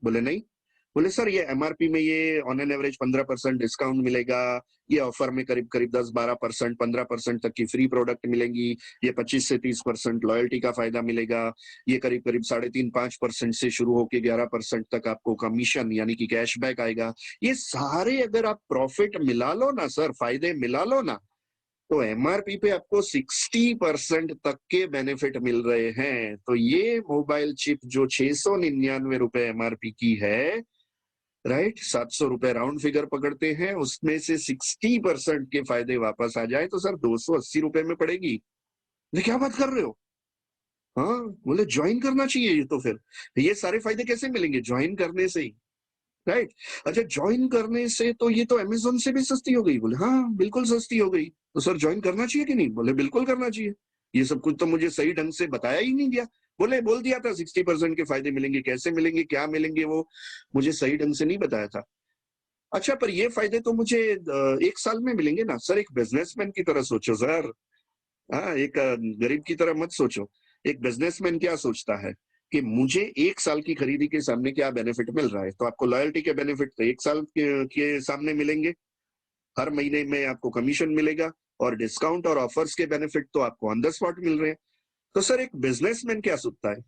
बोले नहीं। बोले सर, ये एमआरपी में ये ऑन एन एवरेज 15% डिस्काउंट मिलेगा, ये ऑफर में करीब करीब 10-12%, 15% तक की फ्री प्रोडक्ट मिलेंगी, ये 25 से 30% लॉयल्टी का फायदा मिलेगा, ये करीब करीब 3.5-5% से शुरू होकर 11% तक आपको कमीशन यानी कि कैशबैक आएगा। ये सारे अगर आप प्रॉफिट मिला लो ना सर, फायदे मिला लो ना, तो एमआरपी पे आपको 60% तक के बेनिफिट मिल रहे हैं। तो ये मोबाइल चिप जो 699 रुपए एमआरपी की है, राइट, 700 रुपए राउंड फिगर पकड़ते हैं, उसमें से 60% के फायदे वापस आ जाए तो सर 280 रुपए में पड़ेगी। ये क्या बात कर रहे हो? हाँ, बोले ज्वाइन करना चाहिए। ये तो फिर ये सारे फायदे कैसे मिलेंगे? ज्वाइन करने से ही, राइट। अच्छा, ज्वाइन करने से तो ये तो अमेजोन से भी सस्ती हो गई। बोले हाँ, बिल्कुल सस्ती हो गई। तो सर ज्वाइन करना चाहिए कि नहीं? बोले बिल्कुल करना चाहिए। ये सब कुछ तो मुझे सही ढंग से बताया ही नहीं गया। बोले बोल दिया था 60% के फायदे मिलेंगे, कैसे मिलेंगे, क्या मिलेंगे, वो मुझे सही ढंग से नहीं बताया था। अच्छा, पर ये फायदे तो मुझे 1 साल में मिलेंगे ना सर। एक बिजनेसमैन की तरह सोचो सर। हाँ, एक गरीब की तरह मत सोचो। एक बिजनेसमैन क्या सोचता है कि मुझे 1 साल की खरीदी के सामने क्या बेनिफिट मिल रहा है। तो आपको लॉयल्टी के बेनिफिट तो 1 साल के सामने मिलेंगे, हर महीने में आपको कमीशन मिलेगा, और डिस्काउंट और ऑफर्स के बेनिफिट तो आपको ऑन द स्पॉट मिल रहे हैं। तो सर एक बिजनेसमैन क्या सोचता है?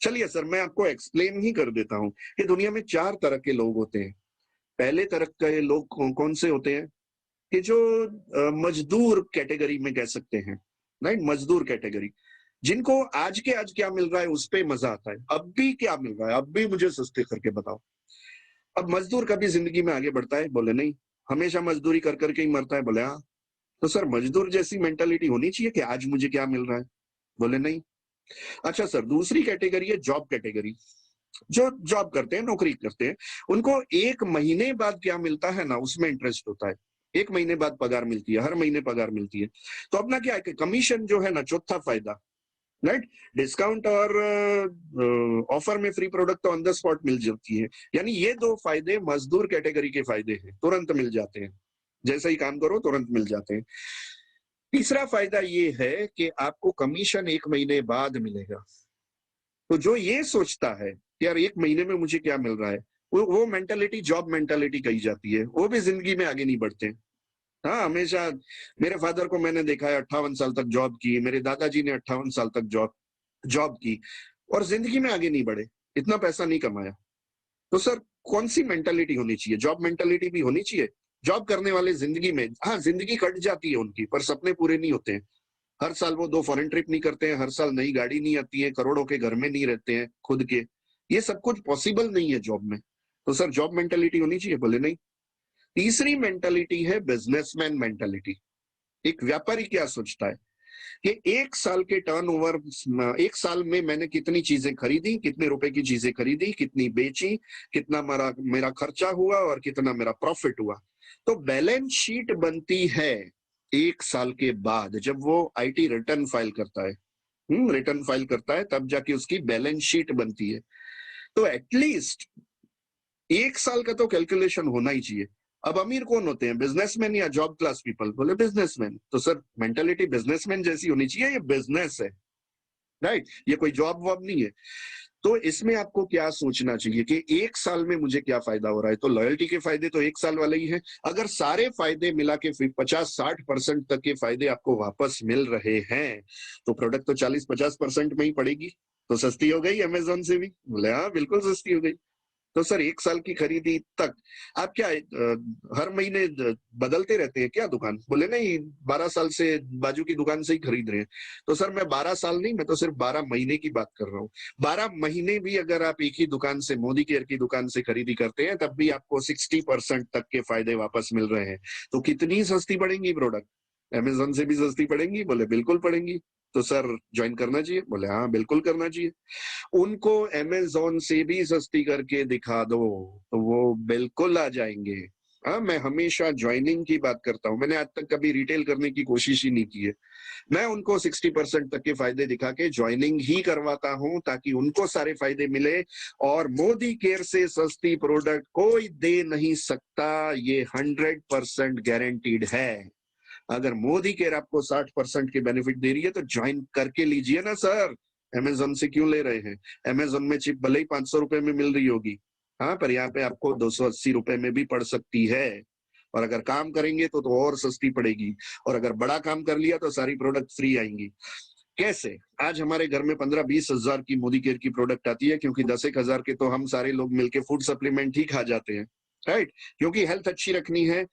चलिए सर, मैं आपको एक्सप्लेन ही कर देता हूँ कि दुनिया में 4 तरह के लोग होते हैं। पहले तरह के लोग कौन से होते हैं कि जो मजदूर कैटेगरी में कह सकते हैं, राइट, मजदूर कैटेगरी, जिनको आज के आज क्या मिल रहा है उस पे मजा आता है। अब भी क्या मिल रहा है, अब भी मुझे सस्ते करके बताओ। अब मजदूर कभी जिंदगी में आगे बढ़ता है? बोले नहीं। हमेशा मजदूरी कर करके ही मरता है? बोले हाँ। तो सर मजदूर जैसी मेंटालिटी होनी चाहिए कि आज मुझे क्या मिल रहा है? बोले नहीं। अच्छा सर, दूसरी कैटेगरी है जॉब कैटेगरी। जो जॉब करते हैं, नौकरी करते हैं, उनको 1 महीने बाद क्या मिलता है ना, उसमें इंटरेस्ट होता है। 1 महीने बाद पगार मिलती है, हर महीने पगार मिलती है। तो अपना क्या है कि कमीशन जो है ना, चौथा फायदा, राइट, डिस्काउंट और ऑफर में फ्री प्रोडक्ट तो ऑन द स्पॉट मिल जाती है। यानी ये 2 फायदे मजदूर कैटेगरी के फायदे हैं, तुरंत मिल जाते हैं। जैसे ही काम करो तुरंत मिल जाते हैं। तीसरा फायदा ये है कि आपको कमीशन 1 महीने बाद मिलेगा। तो जो ये सोचता है कि यार 1 महीने में मुझे क्या मिल रहा है, वो मेंटालिटी जॉब मेंटालिटी कही जाती है। वो भी जिंदगी में आगे नहीं बढ़ते। हाँ, हमेशा मेरे फादर को मैंने देखा है 58 साल तक जॉब की, मेरे दादाजी ने 58 साल तक जॉब जॉब की और जिंदगी में आगे नहीं बढ़े, इतना पैसा नहीं कमाया। तो सर कौन सी मेंटालिटी होनी चाहिए? जॉब मेंटालिटी भी होनी चाहिए। जॉब करने वाले जिंदगी में, हाँ, जिंदगी कट जाती है उनकी, पर सपने पूरे नहीं होते हैं। हर साल वो 2 फॉरेन ट्रिप नहीं करते हैं, हर साल नई गाड़ी नहीं आती है, करोड़ों के घर में नहीं रहते हैं खुद के। ये सब कुछ पॉसिबल नहीं है जॉब में। तो सर जॉब मेंटालिटी होनी चाहिए? बोले नहीं। तीसरी मेंटालिटी है बिजनेसमैन मेंटालिटी। एक व्यापारी क्या सोचता है कि 1 साल के टर्नओवर, 1 साल में मैंने कितनी चीजें खरीदी, कितने रुपए की चीजें खरीदी, कितनी बेची, कितना मेरा मेरा खर्चा हुआ और कितना मेरा प्रॉफिट हुआ। तो बैलेंस शीट बनती है 1 साल के बाद, जब वो आईटी रिटर्न फाइल करता है। रिटर्न फाइल करता है तब जाके उसकी बैलेंस शीट बनती है। तो एटलीस्ट 1 साल का तो कैलकुलेशन होना ही चाहिए। अब अमीर कौन होते हैं, बिजनेसमैन या जॉब क्लास पीपल? बोले बिजनेसमैन। तो सर मेंटालिटी बिजनेसमैन जैसी होनी चाहिए, ये बिजनेस है, राइट? ये कोई जॉब वॉब नहीं है। तो इसमें आपको क्या सोचना चाहिए कि 1 साल में मुझे क्या फायदा हो रहा है? तो लॉयल्टी के फायदे तो 1 साल वाले ही हैं। अगर सारे फायदे मिला के 50-60% तक के फायदे आपको वापस मिल रहे हैं, तो प्रोडक्ट तो 40-50% में ही पड़ेगी। तो सस्ती हो गई अमेज़न से भी? बोले हाँ, बिल्कुल सस्ती हो गई। तो सर 1 साल की खरीदी तक आप क्या हर महीने बदलते रहते हैं क्या दुकान? बोले नहीं, 12 साल से बाजू की दुकान से ही खरीद रहे हैं। तो सर मैं 12 साल नहीं, मैं तो सिर्फ 12 महीने की बात कर रहा हूँ। 12 महीने भी अगर आप एक ही दुकान से, मोदी केयर की दुकान से खरीदी करते हैं, तब भी आपको 60% तक के फायदे वापस मिल रहे हैं। तो कितनी सस्ती पड़ेंगी प्रोडक्ट? अमेज़न से भी सस्ती पड़ेंगी? बोले बिल्कुल पड़ेंगी। तो सर जॉइन करना चाहिए? बोले हाँ, बिल्कुल करना चाहिए। उनको अमेज़न से भी सस्ती करके दिखा दो, तो वो बिल्कुल आ जाएँगे। हाँ, मैं हमेशा जॉइनिंग की बात करता हूँ। मैंने आज तक कभी रिटेल करने की कोशिश ही नहीं की है। मैं उनको 60% तक के फायदे दिखा के जॉइनिंग ही करवाता हूँ, ताकि उनको सारे फायदे मिले। और मोदी केयर से सस्ती प्रोडक्ट कोई दे नहीं सकता, ये 100% गारंटीड है। अगर मोदी केयर आपको 60% के बेनिफिट दे रही है, तो ज्वाइन करके लीजिए ना सर। अमेज़न से क्यों ले रहे हैं? अमेज़न में चिप भले ही 500 रुपए में मिल रही होगी, हाँ, पर यहाँ पे आपको 280 रुपए में भी पड़ सकती है। और अगर काम करेंगे तो और सस्ती पड़ेगी। और अगर बड़ा काम कर लिया तो सारी प्रोडक्ट फ्री आएंगी। कैसे? आज हमारे घर में 15-20 हजार की मोदी केयर की प्रोडक्ट आती है, क्योंकि 10-1 हजार के तो हम सारे लोग मिलके फूड सप्लीमेंट ही खा जाते हैं, राइट? क्योंकि हेल्थ अच्छी रखनी है,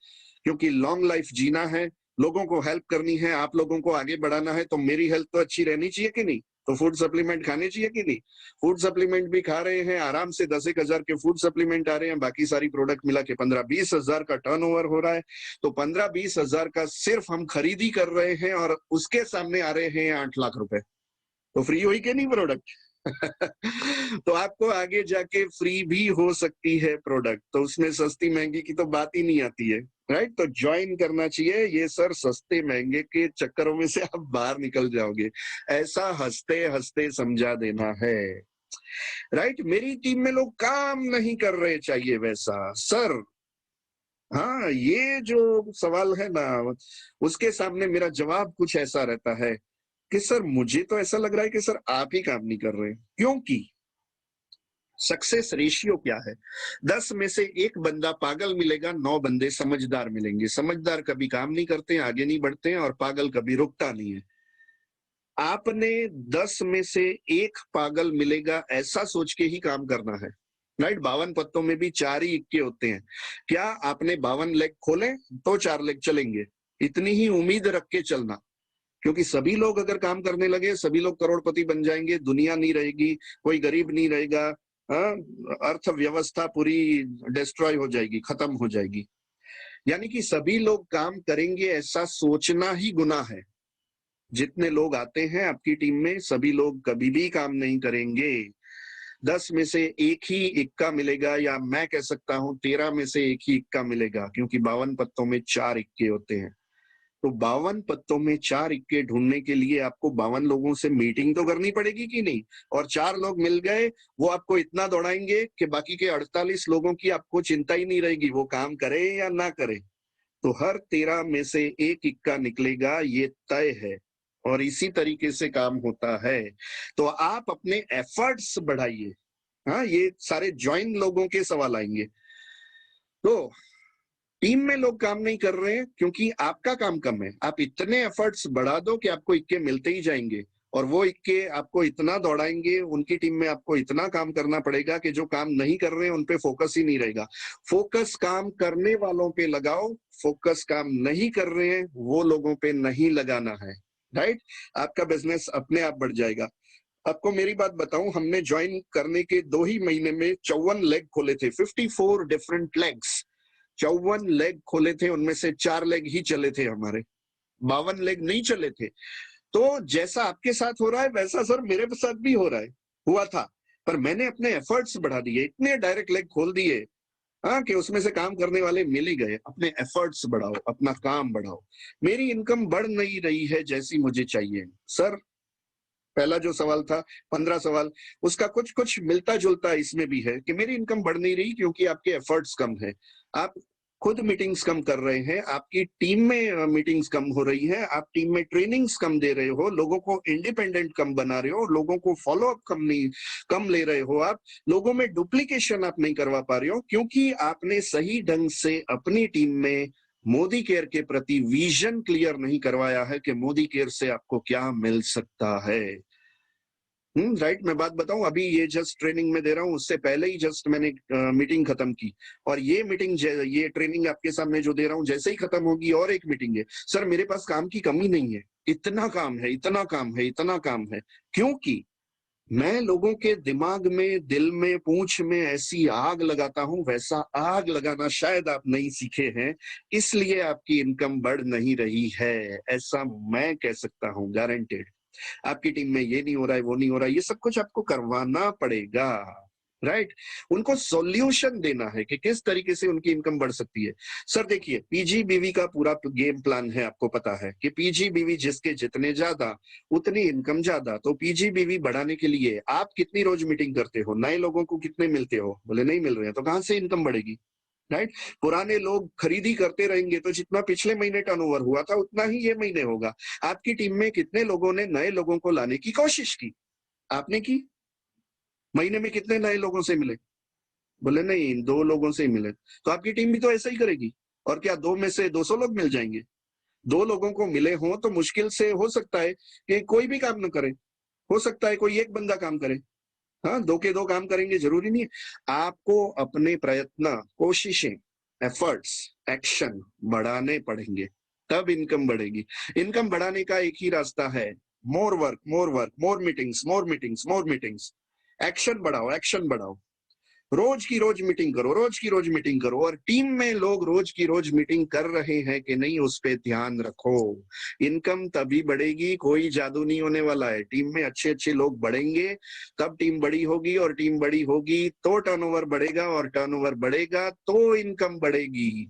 क्योंकि लॉन्ग लाइफ जीना है, लोगों को हेल्प करनी है, आप लोगों को आगे बढ़ाना है, तो मेरी हेल्थ तो अच्छी रहनी चाहिए कि नहीं? तो फूड सप्लीमेंट खाने चाहिए कि नहीं? फूड सप्लीमेंट भी खा रहे हैं, आराम से 10-1 हजार के फूड सप्लीमेंट आ रहे हैं, बाकी सारी प्रोडक्ट मिला के 15-20 हजार का टर्नओवर हो रहा है। तो 15-20 हजार का सिर्फ हम खरीदी कर रहे हैं और उसके सामने आ रहे हैं 8 लाख रुपए। तो फ्री हुई कि नहीं प्रोडक्ट? तो आपको आगे जाके फ्री भी हो सकती है प्रोडक्ट, तो उसमें सस्ती महंगी की तो बात ही नहीं आती है, राइट? तो ज्वाइन करना चाहिए। ये सर सस्ते महंगे के चक्करों में से आप बाहर निकल जाओगे, ऐसा हंसते हंसते समझा देना है, राइट? मेरी टीम में लोग काम नहीं कर रहे चाहिए वैसा सर। हाँ, ये जो सवाल है ना, उसके सामने मेरा जवाब कुछ ऐसा रहता है कि सर मुझे तो ऐसा लग रहा है कि सर आप ही काम नहीं कर रहे। क्योंकि सक्सेस रेशियो क्या है? 10 में से 1 बंदा पागल मिलेगा, 9 बंदे समझदार मिलेंगे। समझदार कभी काम नहीं करते हैं, आगे नहीं बढ़ते हैं, और पागल कभी रुकता नहीं है। आपने 10 में से 1 पागल मिलेगा ऐसा सोच के ही काम करना है, राइट? 52 पत्तों में भी 4 ही इक्के होते हैं। क्या आपने 52 लेग खोले तो 4 लेग चलेंगे, इतनी ही उम्मीद रख के चलना। क्योंकि सभी लोग अगर काम करने लगे, सभी लोग करोड़पति बन जाएंगे, दुनिया नहीं रहेगी, कोई गरीब नहीं रहेगा, हाँ, अर्थव्यवस्था पूरी डिस्ट्रॉय हो जाएगी, खत्म हो जाएगी। यानी कि सभी लोग काम करेंगे ऐसा सोचना ही गुनाह है। जितने लोग आते हैं आपकी टीम में, सभी लोग कभी भी काम नहीं करेंगे। 10 में से 1 ही इक्का मिलेगा, या मैं कह सकता हूं 13 में से 1 ही इक्का मिलेगा, क्योंकि 52 पत्तों में 4 इक्के होते हैं। तो 52 पत्तों में 4 इक्के ढूंढने के लिए आपको 52 लोगों से मीटिंग तो करनी पड़ेगी कि नहीं? और 4 लोग मिल गए, वो आपको इतना दौड़ाएंगे कि बाकी के 48 लोगों की आपको चिंता ही नहीं रहेगी, वो काम करे या ना करे। तो हर 13 में से 1 इक्का निकलेगा, ये तय है। और इसी तरीके से काम होता है। तो आप अपने एफर्ट्स बढ़ाइए, हाँ, ये सारे ज्वाइन लोगों के सवाल आएंगे। तो टीम में लोग काम नहीं कर रहे हैं क्योंकि आपका काम कम है। आप इतने एफर्ट्स बढ़ा दो कि आपको इक्के मिलते ही जाएंगे, और वो इक्के आपको इतना दौड़ाएंगे, उनकी टीम में आपको इतना काम करना पड़ेगा कि जो काम नहीं कर रहे हैं उन पे फोकस ही नहीं रहेगा। फोकस काम करने वालों पे लगाओ, फोकस काम नहीं कर रहे हैं वो लोगों पे नहीं लगाना है, राइट? आपका बिजनेस अपने आप बढ़ जाएगा। आपको मेरी बात बताऊं, हमने ज्वाइन करने के 2 ही महीने में 54 लेग खोले थे, 54 डिफरेंट लेग्स, 54 लेग खोले थे, उनमें से 4 लेग ही चले थे हमारे, 52 लेग नहीं चले थे। तो जैसा आपके साथ हो रहा है वैसा सर मेरे साथ भी हो रहा है, हुआ था, पर मैंने अपने एफर्ट्स बढ़ा दिए, इतने डायरेक्ट लेग खोल दिए हाँ कि उसमें से काम करने वाले मिल ही गए। अपने एफर्ट्स बढ़ाओ, अपना काम बढ़ाओ। मेरी इनकम बढ़ नहीं रही है जैसी मुझे चाहिए। सर पहला जो सवाल था, 15 सवाल, उसका कुछ कुछ मिलता जुलता इसमें भी है कि मेरी इनकम बढ़ नहीं रही क्योंकि आपके एफर्ट्स कम है। आप खुद मीटिंग्स कम कर रहे हैं, आपकी टीम में मीटिंग्स कम हो रही है, आप टीम में ट्रेनिंग्स कम दे रहे हो, लोगों को इंडिपेंडेंट कम बना रहे हो, लोगों को फॉलो अप कम ले रहे हो, आप लोगों में डुप्लीकेशन आप नहीं करवा पा रहे हो क्योंकि आपने सही ढंग से अपनी टीम में मोदी केयर के प्रति विजन क्लियर नहीं करवाया है कि मोदी केयर से आपको क्या मिल सकता है। राइट। मैं बात बताऊं, अभी ये जस्ट ट्रेनिंग में दे रहा हूं, उससे पहले ही जस्ट मैंने मीटिंग खत्म की, और ये मीटिंग ये ट्रेनिंग आपके सामने जो दे रहा हूं जैसे ही खत्म होगी और एक मीटिंग है। सर मेरे पास काम की कमी नहीं है, इतना काम है, इतना काम है, इतना काम है, क्योंकि मैं लोगों के दिमाग में, दिल में, पूंछ में ऐसी आग लगाता हूं, वैसा आग लगाना शायद आप नहीं सीखे हैं, इसलिए आपकी इनकम बढ़ नहीं रही है, ऐसा मैं कह सकता हूं, गारंटेड। आपकी टीम में ये नहीं हो रहा है, वो नहीं हो रहा है, ये सब कुछ आपको करवाना पड़ेगा, राइट? उनको सॉल्यूशन देना है कि किस तरीके से उनकी इनकम बढ़ सकती है। सर देखिए, पीजीबीवी का पूरा गेम प्लान है, आपको पता है कि पीजीबीवी जिसके जितने ज्यादा उतनी इनकम ज्यादा। तो पीजीबीवी बढ़ाने के लिए आप कितनी रोज मीटिंग करते हो, नए लोगों को कितने मिलते हो? बोले नहीं मिल रहे हैं, तो कहां से इनकम बढ़ेगी, राइट? पुराने लोग खरीदी करते रहेंगे तो जितना पिछले महीने टर्नओवर हुआ था उतना ही ये महीने होगा। आपकी टीम में कितने लोगों ने नए लोगों को लाने की कोशिश की? आपने की? महीने में कितने नए लोगों से मिले? बोले नहीं, 2 लोगों से ही मिले। तो आपकी टीम भी तो ऐसा ही करेगी। और क्या 2 में से 200 लोग मिल जाएंगे? 2 लोगों को मिले हों तो मुश्किल से हो सकता है कि कोई भी काम न करे, हो सकता है कोई एक बंदा काम करे। हाँ, 2 के 2 काम करेंगे जरूरी नहीं है। आपको अपने प्रयत्न, कोशिशें, एफर्ट्स, एक्शन बढ़ाने पड़ेंगे, तब इनकम बढ़ेगी। इनकम बढ़ाने का एक ही रास्ता है, मोर वर्क, मोर वर्क, मोर मीटिंग्स, मोर मीटिंग्स, मोर मीटिंग्स। एक्शन बढ़ाओ, एक्शन बढ़ाओ। रोज की रोज मीटिंग करो, रोज की रोज मीटिंग करो, और टीम में लोग रोज की रोज मीटिंग कर रहे हैं कि नहीं, उस पे ध्यान रखो। इनकम तभी बढ़ेगी, कोई जादू नहीं होने वाला है। टीम में अच्छे अच्छे लोग बढ़ेंगे तब टीम बड़ी होगी, और टीम बड़ी होगी तो टर्नओवर बढ़ेगा, और टर्नओवर बढ़ेगा तो इनकम बढ़ेगी।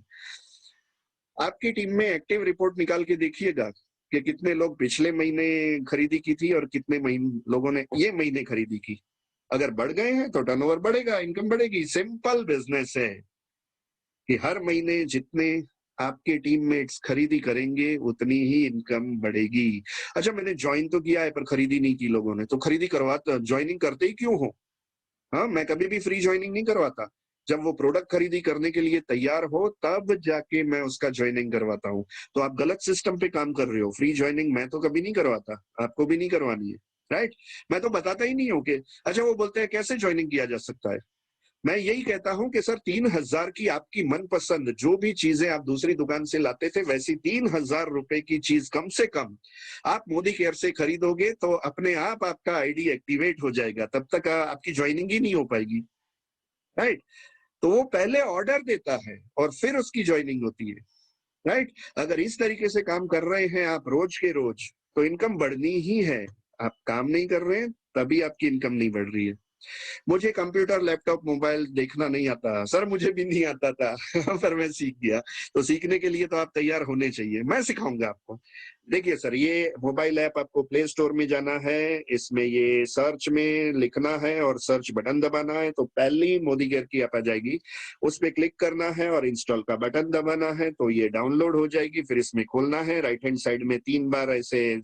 आपकी टीम में एक्टिव रिपोर्ट निकाल के देखिएगा कि कितने लोग पिछले महीने खरीदी की थी और कितने लोगों ने ये महीने खरीदी की। अगर बढ़ गए हैं तो टर्नओवर बढ़ेगा, इनकम बढ़ेगी। सिंपल बिजनेस है कि हर महीने जितने आपके टीममेट्स खरीदी करेंगे उतनी ही इनकम बढ़ेगी। अच्छा, मैंने ज्वाइन तो किया है पर खरीदी नहीं की लोगों ने, तो खरीदी करवाता, ज्वाइनिंग करते ही क्यों हो? हाँ, मैं कभी भी फ्री ज्वाइनिंग नहीं करवाता। जब वो प्रोडक्ट खरीदी करने के लिए तैयार हो तब जाके मैं उसका ज्वाइनिंग करवाता हूँ। तो आप गलत सिस्टम पे काम कर रहे हो। फ्री ज्वाइनिंग मैं तो कभी नहीं करवाता, आपको भी नहीं करवानी है, राइट? मैं तो बताता ही नहीं हूँ कि अच्छा, वो बोलते हैं कैसे ज्वाइनिंग किया जा सकता है। मैं यही कहता हूं कि सर 3000 की आपकी मनपसंद जो भी चीजें आप दूसरी दुकान से लाते थे, वैसी 3000 रुपए की चीज कम से कम आप मोदी केयर से खरीदोगे तो अपने आप आपका आईडी एक्टिवेट हो जाएगा। तब तक आपकी ज्वाइनिंग ही नहीं हो पाएगी, राइट? तो वो पहले ऑर्डर देता है और फिर उसकी ज्वाइनिंग होती है, राइट? अगर इस तरीके से काम कर रहे हैं आप रोज के रोज, तो इनकम बढ़नी ही है। आप काम नहीं कर रहे हैं तभी आपकी इनकम नहीं बढ़ रही है। मुझे कंप्यूटर, लैपटॉप, मोबाइल देखना नहीं आता। सर मुझे भी नहीं आता था पर मैं सीख गया। तो सीखने के लिए तो आप तैयार होने चाहिए, मैं सिखाऊंगा आपको। देखिए सर, ये मोबाइल ऐप आपको प्ले स्टोर में जाना है, इसमें ये सर्च में लिखना है और सर्च बटन दबाना है, तो पहली मोदी केयर की ऐप आ जाएगी, उस पे क्लिक करना है और इंस्टॉल का बटन दबाना है, तो ये डाउनलोड हो जाएगी। फिर इसमें खोलना है, राइट हैंड साइड में 3 बार ऐसे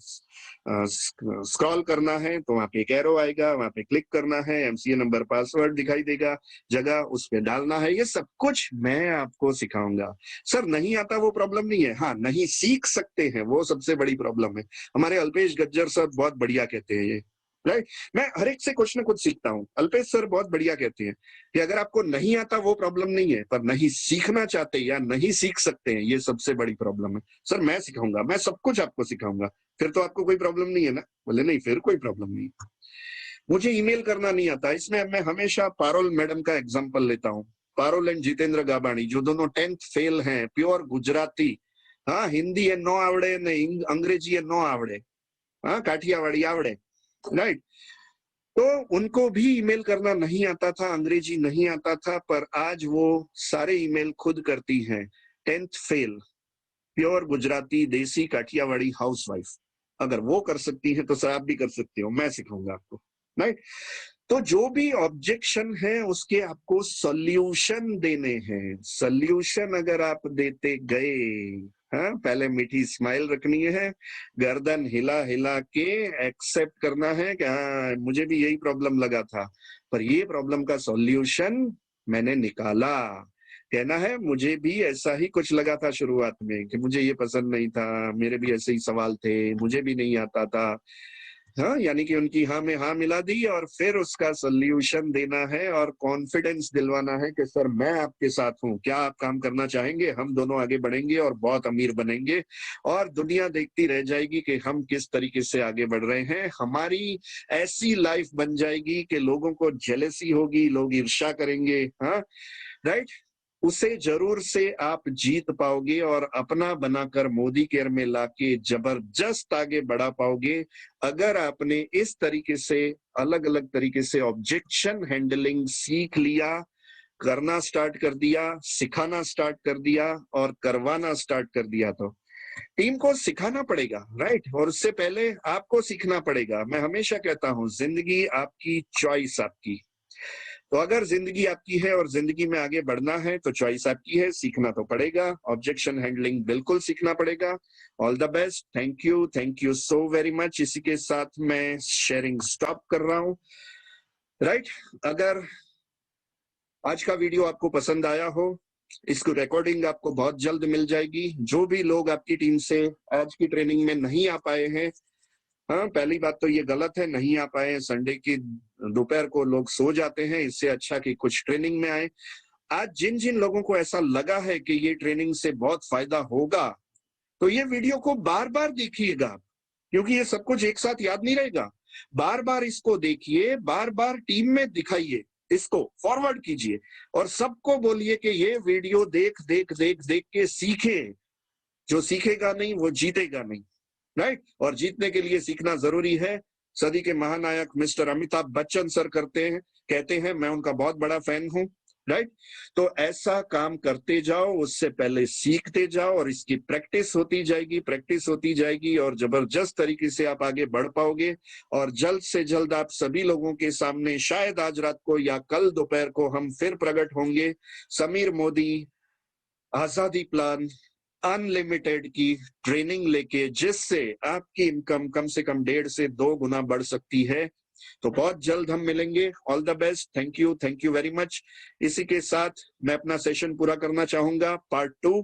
स्क्रॉल करना है, तो वहाँ पे एक एरो आएगा, वहाँ पे क्लिक करना है, एमसीए नंबर पासवर्ड दिखाई देगा, जगह उस पे डालना है। ये सब कुछ मैं आपको सिखाऊंगा। सर नहीं आता वो प्रॉब्लम नहीं है, हाँ नहीं सीख सकते हैं वो सबसे बड़ी प्रॉब्लम है। हमारे अल्पेश गज्जर सर बहुत बढ़िया कहते हैं ये, राइट। मैं हर एक से कुछ ना कुछ सीखता हूँ। अल्पेश सर बहुत बढ़िया कहते हैं कि अगर आपको नहीं आता वो प्रॉब्लम नहीं है, पर नहीं सीखना चाहते या नहीं सीख सकते हैं, ये सबसे बड़ी प्रॉब्लम है। सर मैं सिखाऊंगा, मैं सब कुछ आपको सिखाऊंगा, फिर तो आपको कोई प्रॉब्लम नहीं है ना। बोले नहीं, फिर कोई प्रॉब्लम नहीं। मुझे ईमेल करना नहीं आता, इसमें मैं हमेशा पारोल मैडम का एग्जाम्पल लेता हूँ। पारोल एंड जितेंद्र गाबाणी, जो दोनों 10th फेल हैं, प्योर गुजराती, हाँ हिंदी એ નો આવડે ને અંગ્રેજી એ નો આવડે, हाँ काठियावाड़ी आवड़े, राइट। तो उनको भी ईमेल करना नहीं आता था, अंग्रेजी नहीं आता था, पर आज वो सारे ईमेल खुद करती हैं। 10th फेल, प्योर गुजराती, देसी काठियावाड़ी हाउसवाइफ। अगर वो कर सकती है तो सर आप भी कर सकते हो, मैं सिखाऊंगा आपको, राइट। तो जो भी ऑब्जेक्शन है उसके आपको सॉल्यूशन देने हैं। सॉल्यूशन अगर आप देते गए, हाँ पहले मीठी स्माइल रखनी है, गर्दन हिला हिला के एक्सेप्ट करना है कि हाँ मुझे भी यही प्रॉब्लम लगा था, पर ये प्रॉब्लम का सॉल्यूशन मैंने निकाला। कहना है मुझे भी ऐसा ही कुछ लगा था शुरुआत में कि मुझे ये पसंद नहीं था, मेरे भी ऐसे ही सवाल थे, मुझे भी नहीं आता था, हाँ यानी कि उनकी हाँ में हाँ मिला दी और फिर उसका सॉल्यूशन देना है और कॉन्फिडेंस दिलवाना है कि सर मैं आपके साथ हूँ, क्या आप काम करना चाहेंगे, हम दोनों आगे बढ़ेंगे और बहुत अमीर बनेंगे और दुनिया देखती रह जाएगी कि हम किस तरीके से आगे बढ़ रहे हैं। हमारी ऐसी लाइफ बन जाएगी कि लोगों को जेलसी होगी, लोग ईर्ष्या करेंगे, हाँ राइट। उसे जरूर से आप जीत पाओगे और अपना बनाकर मोदी केयर में लाके जबरदस्त आगे बढ़ा पाओगे। अगर आपने इस तरीके से अलग अलग तरीके से ऑब्जेक्शन हैंडलिंग सीख लिया, करना स्टार्ट कर दिया, सिखाना स्टार्ट कर दिया और करवाना स्टार्ट कर दिया, तो टीम को सिखाना पड़ेगा, राइट। और उससे पहले आपको सीखना पड़ेगा। मैं हमेशा कहता हूं जिंदगी आपकी, चॉइस आपकी। तो अगर जिंदगी आपकी है और जिंदगी में आगे बढ़ना है तो चॉइस आपकी है, सीखना तो पड़ेगा। ऑब्जेक्शन हैंडलिंग बिल्कुल सीखना पड़ेगा। All the best, thank you so very much. इसी के साथ मैं शेयरिंग स्टॉप कर रहा हूं, राइट। अगर आज का वीडियो आपको पसंद आया हो, इसको रिकॉर्डिंग आपको बहुत जल्द मिल जाएगी। जो भी लोग आपकी टीम से आज की ट्रेनिंग में नहीं आ पाए हैं, हाँ पहली बात तो ये गलत है, नहीं आ पाए, संडे की दोपहर को लोग सो जाते हैं, इससे अच्छा कि कुछ ट्रेनिंग में आए। आज जिन जिन लोगों को ऐसा लगा है कि ये ट्रेनिंग से बहुत फायदा होगा, तो ये वीडियो को बार बार देखिएगा, क्योंकि ये सब कुछ एक साथ याद नहीं रहेगा। बार बार इसको देखिए, बार बार टीम में दिखाइए, इसको फॉरवर्ड कीजिए और सबको बोलिए कि ये वीडियो देख देख देख देख के सीखे। जो सीखेगा नहीं वो जीतेगा नहीं, राइट। और जीतने के लिए सीखना जरूरी है। सदी के महानायक मिस्टर अमिताभ बच्चन सर कहते हैं, मैं उनका बहुत बड़ा फैन हूं, राइट। तो ऐसा काम करते जाओ, उससे पहले सीखते जाओ और इसकी प्रैक्टिस होती जाएगी और जबरदस्त तरीके से आप आगे बढ़ पाओगे। और जल्द से जल्द आप सभी लोगों के सामने, शायद आज रात को या कल दोपहर को, हम फिर प्रकट होंगे समीर मोदी आजादी प्लान अनलिमिटेड की ट्रेनिंग लेके, जिससे आपकी इनकम कम से कम 1.5 से 2 गुना बढ़ सकती है। तो बहुत जल्द हम मिलेंगे। All the best, thank you very much. इसी के साथ मैं अपना सेशन पूरा करना चाहूंगा। पार्ट 2,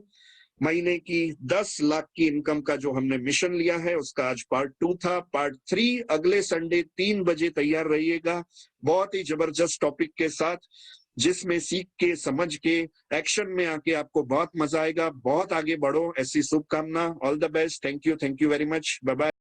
महीने की 10 लाख की इनकम का जो हमने मिशन लिया है, उसका आज पार्ट 2 था। पार्ट 3 अगले संडे 3 बजे तैयार रहिएगा, बहुत ही जबरदस्त टॉपिक के साथ, जिसमें सीख के, समझ के, एक्शन में आके आपको बहुत मजा आएगा। बहुत आगे बढ़ो, ऐसी शुभकामना। All the best, thank you very much, bye bye.